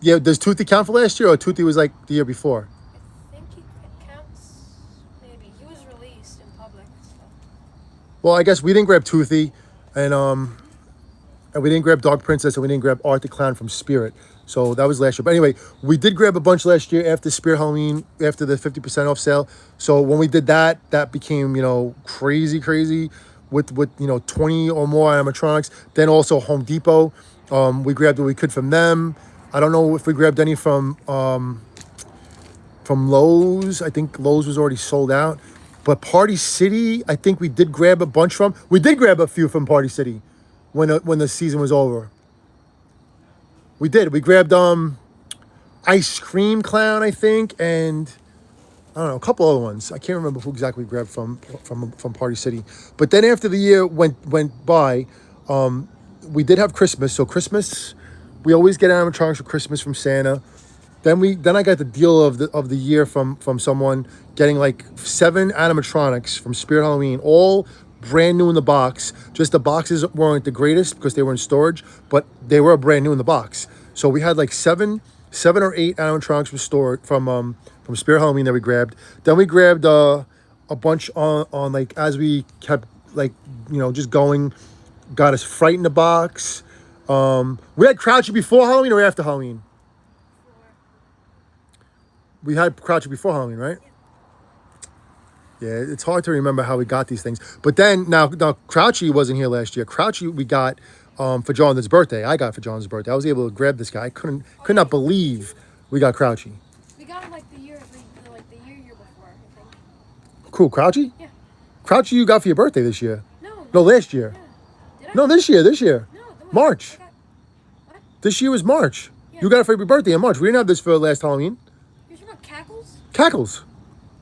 Yeah, does Toothy count for last year, or Toothy was like the year before? I think it counts. Maybe he was released in public. So. Well, I guess we didn't grab Toothy, and we didn't grab Dark Princess, and we didn't grab Art the Clown from Spirit. So that was last year. But anyway, we did grab a bunch last year after Spirit Halloween, after the 50% off sale. So when we did that became, crazy with 20 or more animatronics. Then also Home Depot. We grabbed what we could from them. I don't know if we grabbed any from Lowe's. I think Lowe's was already sold out. But Party City, I think we did grab a bunch from. We did grab a few from Party City when the season was over. We did. We grabbed ice cream clown, I think, and I don't know, a couple other ones. I can't remember who exactly we grabbed from Party City. But then after the year went by, we did have Christmas. So Christmas, we always get animatronics for Christmas from Santa. Then I got the deal of the year from someone getting like 7 animatronics from Spirit Halloween, all brand new in the box. Just the boxes weren't the greatest because they were in storage, but they were brand new in the box. So we had like seven or 8 animatronics restored from Spirit Halloween that we grabbed. Then we grabbed a bunch on like as we kept like just going. Got us Fright in the box. We had Crouchy before Halloween or after Halloween? We had Crouchy before Halloween, right? Yeah, it's hard to remember how we got these things. But then, now Crouchy wasn't here last year. Crouchy we got for Jonathan's birthday. I got for Jonathan's birthday. I was able to grab this guy. I could not believe we got Crouchy. We got him like the year before, I think. Cool, Crouchy? Yeah. Crouchy you got for your birthday this year. No, Last year. Yeah. Did I? No, this year. No, the one March. what? This year was March. Yeah. You got it for your birthday in March. We didn't have this for last Halloween. You're talking about Cackles? Cackles.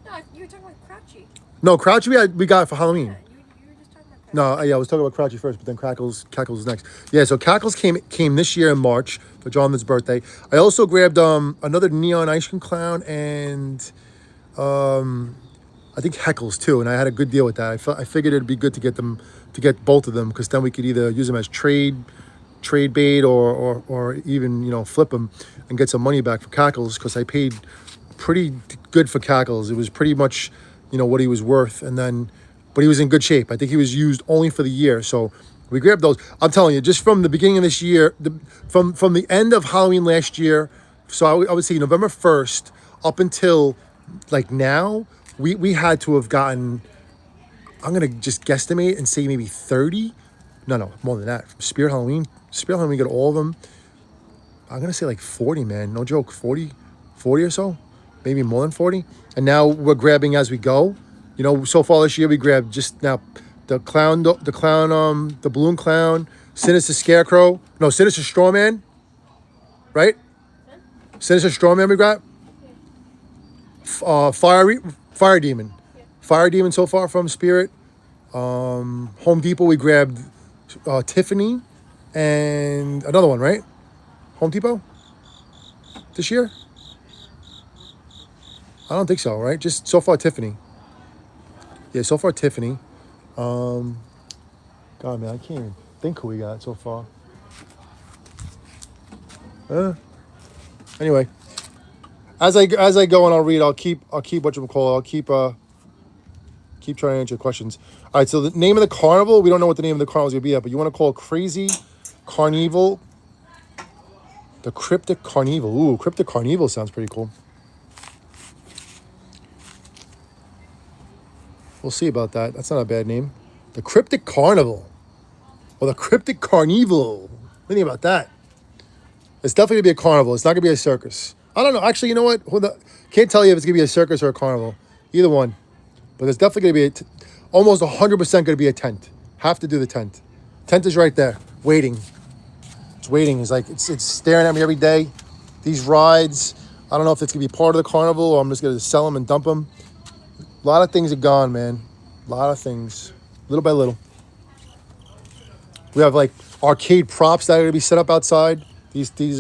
No, you were talking about Crouchy. No, Crouchy we got for Halloween. Yeah, you were just talking about Crouchy. No, yeah, I was talking about Crouchy first, but then Cackles is next. Yeah, so Cackles came this year in March for Jonathan's birthday. I also grabbed another neon ice cream clown and I think Heckles too, and I had a good deal with that. I figured it'd be good to get both of them because then we could either use them as trade bait or even flip them and get some money back for Cackles because I paid pretty good for Cackles. It was pretty much what he was worth, but he was in good shape. I think he was used only for the year, so we grabbed those. I'm telling you, just from the beginning of this year, from the end of Halloween last year, so I would say November 1st up until like now, we had to have gotten, I'm gonna just guesstimate and say maybe 30. No, more than that. From Spirit Halloween, we got all of them. I'm gonna say like 40, man. No joke, 40 or so, maybe more than 40. And now we're grabbing as we go. So far this year we grabbed just now the balloon clown, Sinister Scarecrow, no, Sinister Strawman, right? Sinister Strawman we got. Fire Demon. Yeah. Fire Demon so far from Spirit. Home Depot we grabbed Tiffany and another one, right? Home Depot? This year? I don't think so, right? Just so far Tiffany. Yeah, so far Tiffany. God, man, I can't even think who we got so far. Anyway, as I go and I'll read, I'll keep whatchamacallit. I'll keep trying to answer your questions. All right, so the name of the carnival, we don't know what the name of the carnival is going to be yet, but you want to call it Crazy Carnival. The Cryptic Carnival. Ooh, Cryptic Carnival sounds pretty cool. We'll see about that. That's not a bad name. The Cryptic Carnival. Or the Cryptic Carnival. What do you think about that? It's definitely going to be a carnival. It's not going to be a circus. I don't know. Actually, you know what? Can't tell you if it's going to be a circus or a carnival. Either one. But it's definitely going to be almost 100% going to be a tent. Have to do the tent. Tent is right there, waiting. It's waiting. It's like it's staring at me every day. These rides, I don't know if it's going to be part of the carnival or I'm just going to sell them and dump them. A lot of things are gone, man. A lot of things. Little by little. We have like arcade props that are going to be set up outside. These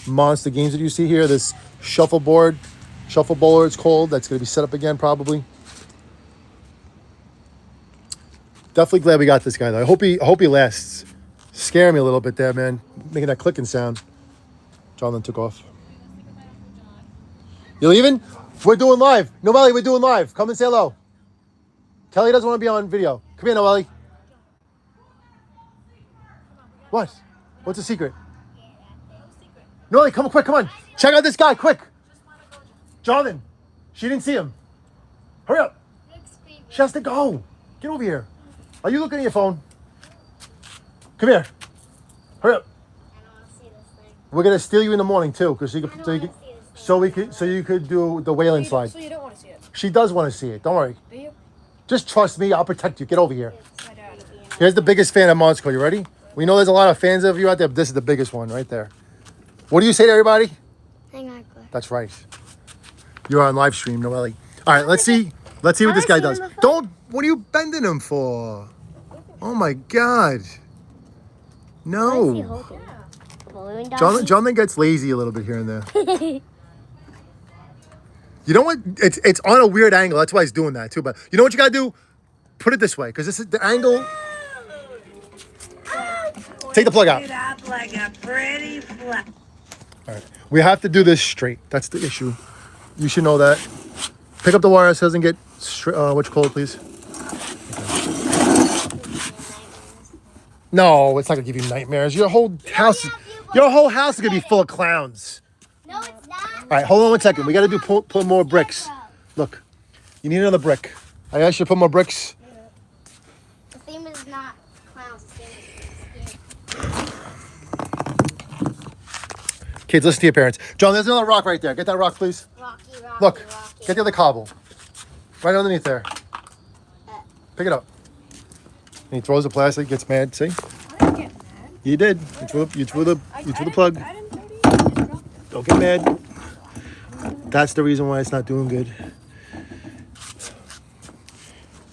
monster games that you see here. This shuffleboard it's called. That's going to be set up again probably. Definitely glad we got this guy though. I hope he lasts. Scaring me a little bit there, man. Making that clicking sound. Jonathan took off. You leaving? We're doing live. Noelle, we're doing live. Come and say hello. Kelly doesn't want to be on video. Come here, Noelle. What? What's the secret? Noelle, come quick, come on. Check out this guy, quick. Jonathan, she didn't see him. Hurry up. She has to go. Get over here. Are you looking at your phone? Come here. Hurry up. I don't want to see this thing. We're gonna steal you in the morning too, because you could do the whaling slide. So you don't want to see it? She does want to see it. Don't worry. Do you? Just trust me. I'll protect you. Get over here. My dad. Here's the biggest fan of Monster. You ready? We know there's a lot of fans of you out there, but this is the biggest one right there. What do you say to everybody? Hang on, Claire. That's right. You're on live stream, Noelle. All right, let's see. Let's see what this guy does. Don't. What are you bending him for? Oh my God. No. Jonathan gets lazy a little bit here and there. You know what? It's on a weird angle. That's why he's doing that too. But you know what you gotta do? Put it this way, because this is the angle. Take the plug out. It up like a pretty flower. All right. We have to do this straight. That's the issue. You should know that. Pick up the wire so it doesn't get what you call it, please. No, it's not gonna give you nightmares. Your whole house is gonna be full of clowns. No, it's not. All right, hold on 1 second. We gotta put more bricks. Look, you need another brick. I asked you to put more bricks. The theme is not clowns. The theme is Kids, listen to your parents. John, there's another rock right there. Get that rock, please. Rocky. Look, get the other cobble. Right underneath there. Pick it up. And he throws the plastic, gets mad. See? I didn't get mad. You did. You threw the plug. I didn't throw it either. I dropped it. Don't get mad. That's the reason why it's not doing good.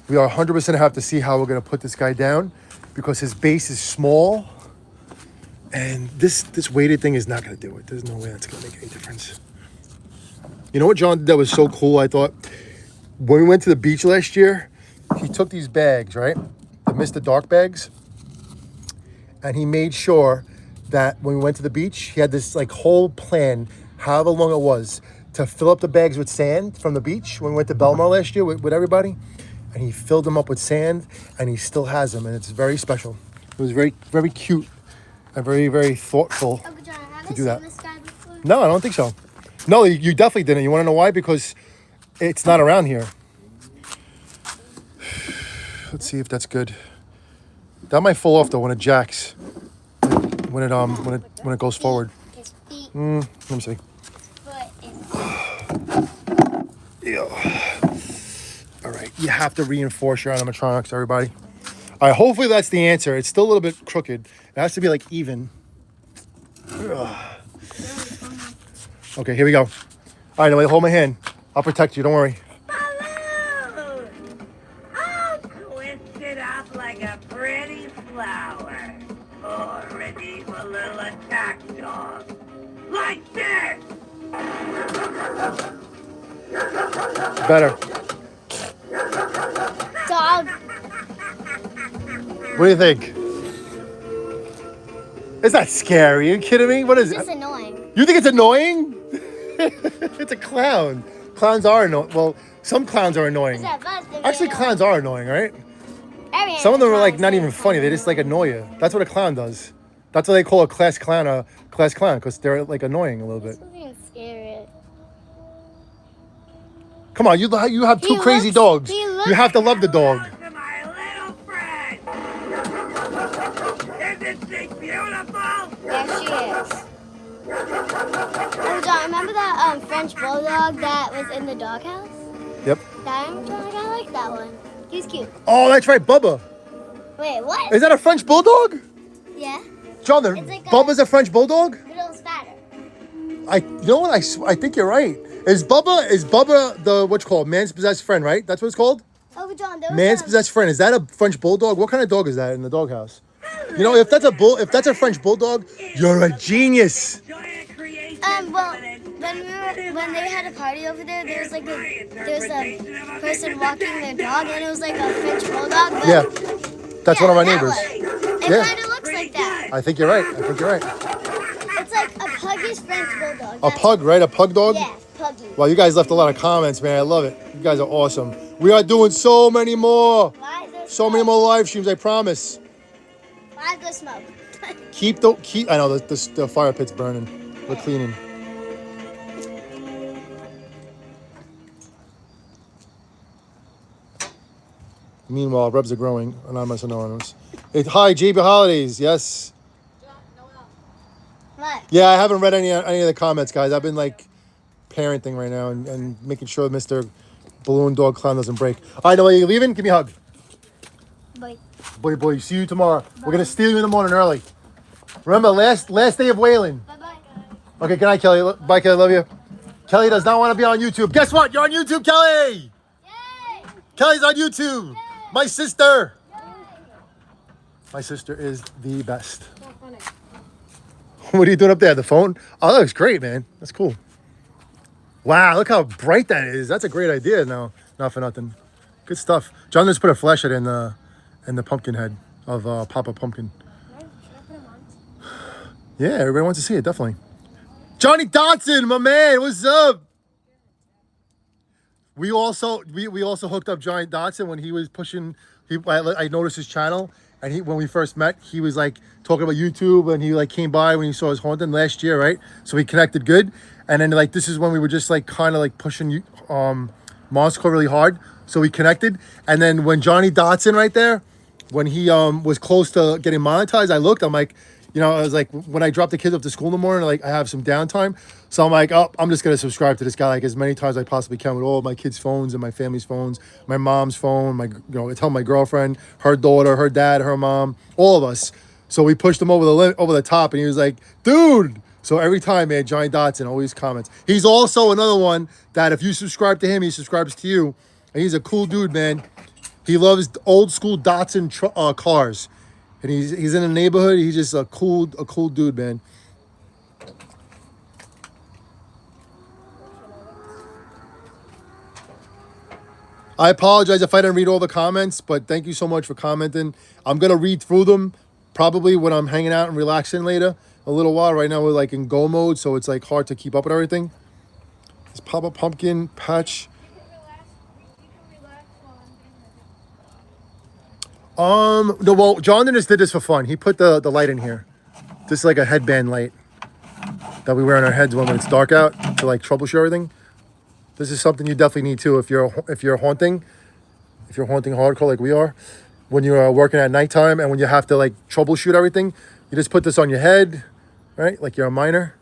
We are 100% have to see how we're going to put this guy down because his base is small. And this weighted thing is not going to do it. There's no way that's going to make any difference. You know what John did that was so cool, I thought? When we went to the beach last year, he took these bags, right? The Mr. Dark bags. And he made sure that when we went to the beach, he had this like whole plan, however long it was, to fill up the bags with sand from the beach when we went to Belmar last year with everybody. And he filled them up with sand, and he still has them, and it's very special. It was very, very cute and very, very thoughtful Uncle John, have to I do seen that. this guy before? No, I don't think so. No, you definitely didn't. You want to know why? Because it's not around here. Let's see if that's good. That might fall off though when it jacks. When it goes forward. His feet, Let me see. foot, and Yeah. All right, you have to reinforce your animatronics, everybody. All right, hopefully that's the answer. It's still a little bit crooked. It has to be like even. Ugh. Okay, here we go. All right, now hold my hand. I'll protect you. Don't worry. Balloon! I'll twist it up like a pretty flower. Or ready for a little attack dog. Like this! Better. dog. What do you think? It's not scary. Are you kidding me? What is It's it? annoying. You think it's annoying? It's a clown. Clowns are annoying. Well, some clowns are annoying. Actually, clowns are annoying, right? Some of them are like not even funny. They just like annoy you. That's what a clown does. That's why they call a class clown because they're like annoying a little bit. Something scary. Come on, you have two crazy dogs. he You have to love the dog. Hello to my little friend! Isn't she beautiful? There she is. Oh, John, remember that French bulldog that was in the doghouse? Yep. That animatronic, I like that one. He's cute. Oh, that's right, Bubba. Wait, what? Is that a French bulldog? Yeah, John, It's like a- Bubba's a French bulldog? but it was fatter. You know what? I think you're right. Is Bubba the what you call it, man's possessed friend, right? That's what it's called? Oh, John, there was Man's possessed friend. Is that a French bulldog? What kind of dog is that in the doghouse? You know, if that's a French bulldog, you're a genius. Enjoy a creation Well, from an when they had a party over there, there was a person walking their dog, and it was like a French bulldog. But Yeah, that's one of my that neighbors. one. It Yeah. kind of looks like that. I think you're right. It's like a puggish French bulldog. A pug, right? A pug dog? Yeah, puggy. Wow, you guys left a lot of comments, man. I love it. You guys are awesome. We are doing so many more. Why is there So many more live streams, I promise. Why is there smoke? I know the fire pit's burning. We're cleaning. Meanwhile, rubs are growing. Anonymous. Hi, JB Holidays. Yes. What? Yeah, I haven't read any of the comments, guys. I've been like parenting right now and making sure Mr. Balloon Dog Clown doesn't break. All right, Noah, you leaving? Give me a hug. Boy. Boy, see you tomorrow. We're gonna steal you in the morning early. Remember, last day of Whaling. Bye-bye. Okay, good night, Kelly. Bye, Kelly. Love you. Kelly does not want to be on YouTube. Guess what? You're on YouTube, Kelly. Yay! Kelly's on YouTube. My sister. My sister is the best. So funny. What are you doing up there? The phone? Oh, that looks great, man. That's cool. Wow, look how bright that is. That's a great idea. No, not for nothing. Good stuff. John just put a flashlight in the pumpkin head of Papa Pumpkin. Should I put him on? Yeah, everybody wants to see it, definitely. Johnny Dotson, my man, what's up? We also hooked up Johnny Dotson when he was pushing. I noticed his channel, and when we first met, he was like talking about YouTube, and he like came by when he saw his haunting last year, right? So we connected good, and then like this is when we were just like kind of like pushing Moscow really hard, so we connected, and then when Johnny Dotson right there, when he was close to getting monetized, I looked, I'm like. You know, I was like, when I drop the kids up to school in the morning, like I have some downtime. So I'm like, oh, I'm just going to subscribe to this guy like as many times as I possibly can with all of my kids' phones and my family's phones, my mom's phone, I tell my girlfriend, her daughter, her dad, her mom, all of us. So we pushed him over the top, and he was like, dude. So every time, man, Johnny Dotson always comments. He's also another one that if you subscribe to him, he subscribes to you. And he's a cool dude, man. He loves old school Datsun cars. And he's in the neighborhood. He's just a cool dude, man. I apologize if I didn't read all the comments, but thank you so much for commenting. I'm gonna read through them probably when I'm hanging out and relaxing later a little while. Right now we're like in go mode, so it's like hard to keep up with everything. It's Papa Pumpkin Patch. No, well, Jonathan just did this for fun. He put the light in here. This is like a headband light that we wear on our heads when it's dark out to like troubleshoot everything. This is something you definitely need too if you're haunting hardcore like we are. When you're working at nighttime and when you have to like troubleshoot everything, you just put this on your head, right? Like you're a miner,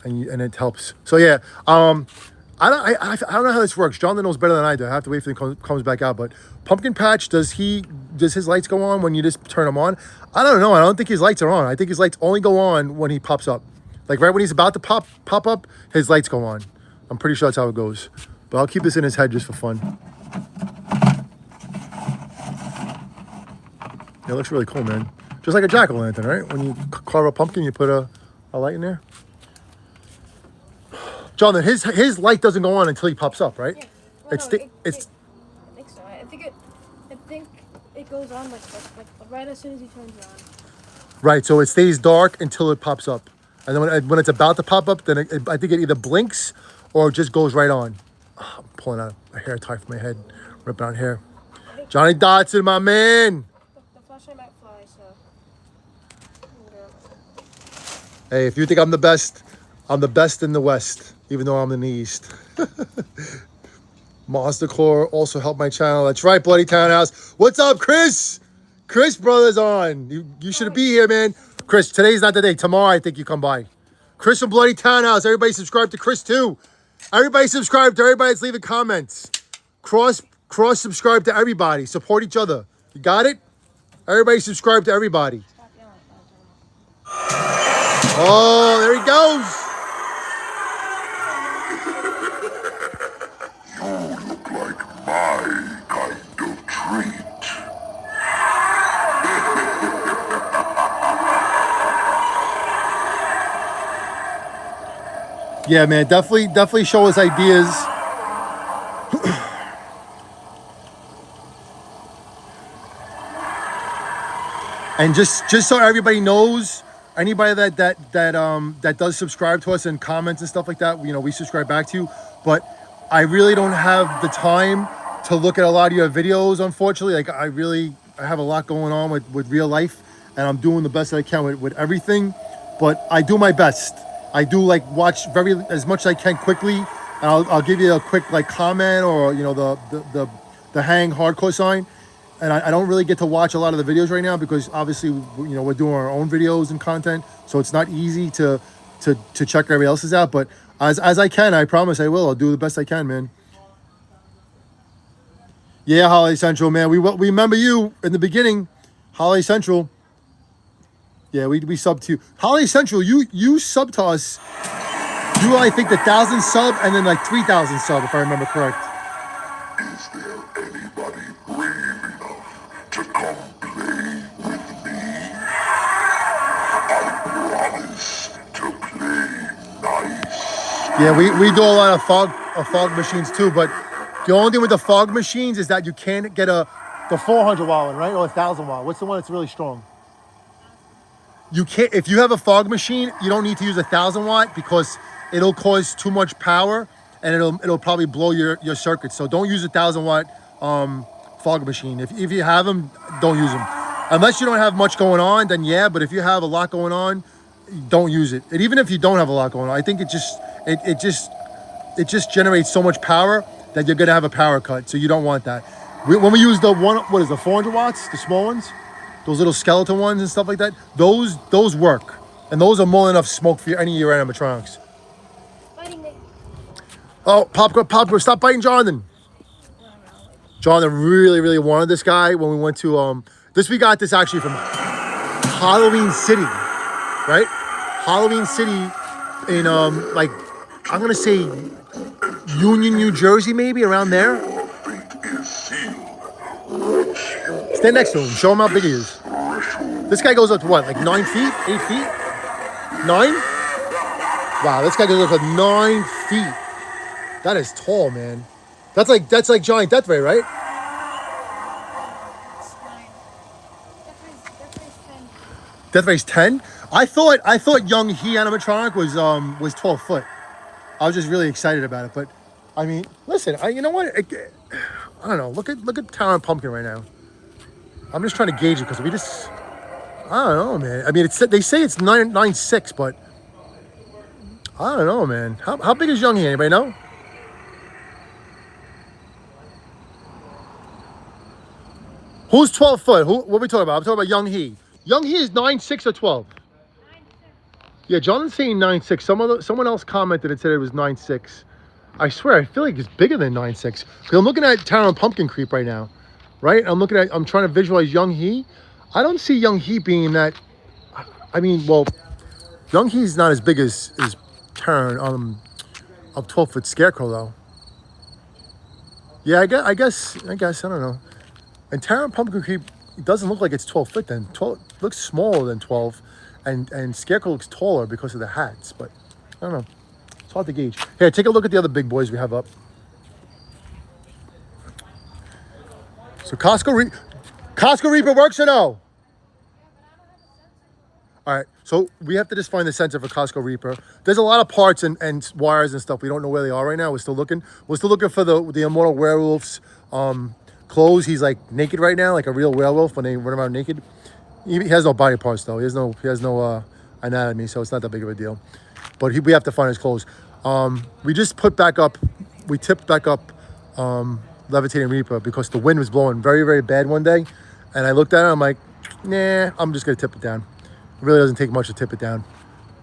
and it helps. So yeah, I don't know how this works. Jonathan knows better than I do. I have to wait for it comes back out. But Pumpkin Patch, does his lights go on when you just turn them on? I don't know. I don't think his lights are on. I think his lights only go on when he pops up. Like right when he's about to pop up, his lights go on. I'm pretty sure that's how it goes. But I'll keep this in his head just for fun. Yeah, it looks really cool, man. Just like a jack-o'-lantern, right? When you carve a pumpkin, you put a light in there. Jonathan, his light doesn't go on until he pops up, right? Yeah. Well, I think so. I think it goes on like right as soon as he turns it on. Right, so it stays dark until it pops up, and then when it's about to pop up, then I think it either blinks or it just goes right on. Oh, I'm pulling out a hair tie from my head, ripping out hair. Johnny Dotson, my man. The flashlight might fly, so. Hey, if you think I'm the best in the West, even though I'm in the East. Monster Core also helped my channel. That's right, Bloody Townhouse. What's up, Chris? Chris Brothers on. You should be here, man. Chris, today's not the day. Tomorrow, I think you come by. Chris from Bloody Townhouse. Everybody subscribe to Chris, too. Everybody subscribe to everybody that's leaving comments. Cross subscribe to everybody. Support each other. You got it? Everybody subscribe to everybody. Oh, there he goes. You look like my kind of treat. Yeah, man, definitely show us ideas. And just so everybody knows, anybody that does subscribe to us and comments and stuff like that, you know, we subscribe back to you. But I really don't have the time to look at a lot of your videos, unfortunately. Like I have a lot going on with real life, and I'm doing the best that I can with everything. But I do my best. I do like watch as much as I can quickly, and I'll give you a quick like comment or you know the hang hardcore sign. And I don't really get to watch a lot of the videos right now because obviously you know we're doing our own videos and content, so it's not easy to check everybody else's out. But as I can, I promise I will. I'll do the best I can, man. Yeah, Holiday Central, man. We remember you in the beginning, Holiday Central. Yeah, we sub to you. Holiday Central, you sub to us You, I think, the 1,000 sub and then like 3,000 sub, if I remember correct. Is there anybody brave enough to come play with me? I promise to play nice. Yeah, we do a lot of fog machines too, but the only thing with the fog machines is that you can't get the 400 watt one, right? Or 1,000 watt. What's the one that's really strong? You can't, if you have a fog machine, you don't need to use 1,000 watt because it'll cause too much power and it'll probably blow your circuit. So don't use 1,000 watt fog machine. If you have them, don't use them. Unless you don't have much going on, then yeah, but if you have a lot going on, don't use it. And even if you don't have a lot going on, I think it just generates so much power that you're gonna have a power cut. So you don't want that. When we use the 400 watts, the small ones, those little skeleton ones and stuff like that, those work. And those are more than enough smoke for any of your animatronics. Biting me. Oh, Popcorn, stop biting Jonathan. Jonathan really, really wanted this guy when we went to, we got this actually from Halloween City, right? Halloween City in, like, I'm gonna say Union, New Jersey, maybe, around there. Stand next to him, show him how big he is. This guy goes up to what, like 9 feet, 8 feet? 9? Wow, this guy goes up to 9 feet. That is tall, man. That's like giant death ray, right? Death Ray's 10. I thought Young He animatronic was 12 foot. I was just really excited about it, but I mean, listen, you know what? I don't know. Look at Talon Pumpkin right now. I'm just trying to gauge it because I don't know, man. I mean, they say it's 9'6", but I don't know, man. How big is Young He? Anybody know? Who's 12 foot? What are we talking about? I'm talking about Young He. Young He is 9'6" or 12. 9'6". Yeah, Jonathan's saying 9'6". Someone else commented and said it was 9'6". I swear, I feel like it's bigger than 9'6". Because I'm looking at Talon Pumpkin Creep right now, right? I'm trying to visualize Young He. I don't see Young He being that. I mean, well, Young He's not as big as Talon a 12-foot Scarecrow though. Yeah, I guess I don't know. And Talon Pumpkin Creep, it doesn't look like it's 12 foot then. 12 looks smaller than 12, and Scarecrow looks taller because of the hats. But I don't know. It's hard to gauge. Here, take a look at the other big boys we have up. So Costco Reaper works or no? All right, so we have to just find the sensor for Costco Reaper. There's a lot of parts and wires and stuff. We don't know where they are right now. We're still looking. We're still looking for the Immortal Werewolf's clothes. He's like naked right now, like a real werewolf when they run around naked. He has no body parts though. He has no anatomy, so it's not that big of a deal. But we have to find his clothes. We just tipped back up Levitating Reaper because the wind was blowing very, very bad one day. And I looked at it, I'm like, nah, I'm just gonna tip it down. It really doesn't take much to tip it down.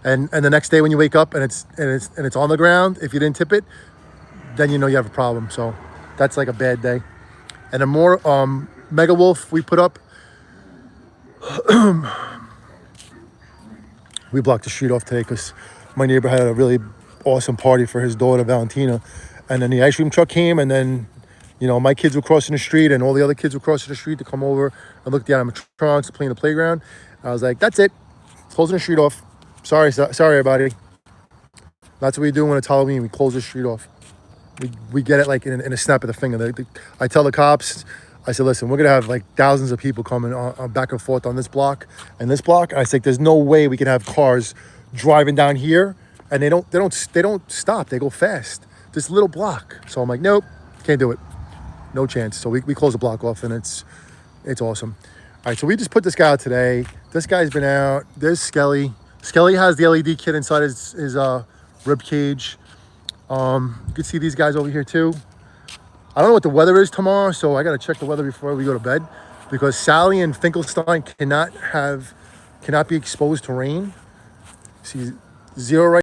And the next day when you wake up and it's on the ground, if you didn't tip it, then you know you have a problem. So that's like a bad day. And a more Mega Wolf we put up. We blocked the street off today because my neighbor had a really awesome party for his daughter Valentina, and then the ice cream truck came, and then my kids were crossing the street and all the other kids were crossing the street to come over and look at the animatronics, play in the playground. I was like, that's it, closing the street off. Sorry everybody. That's what we do when it's Halloween. We close the street off. We get it like in a snap of the finger. I tell the cops, I said, listen, we're gonna have like thousands of people coming back and forth on this block and this block. I said, there's no way we can have cars driving down here and they don't stop. They go fast. This little block. So I'm like, nope, can't do it. No chance. So we close the block off and it's awesome. All right, so we just put this guy out today. This guy's been out. There's Skelly. Skelly has the LED kit inside his rib cage. You can see these guys over here too. I don't know what the weather is tomorrow, so I gotta check the weather before we go to bed because Sally and Finkelstein cannot be exposed to rain. See 0 right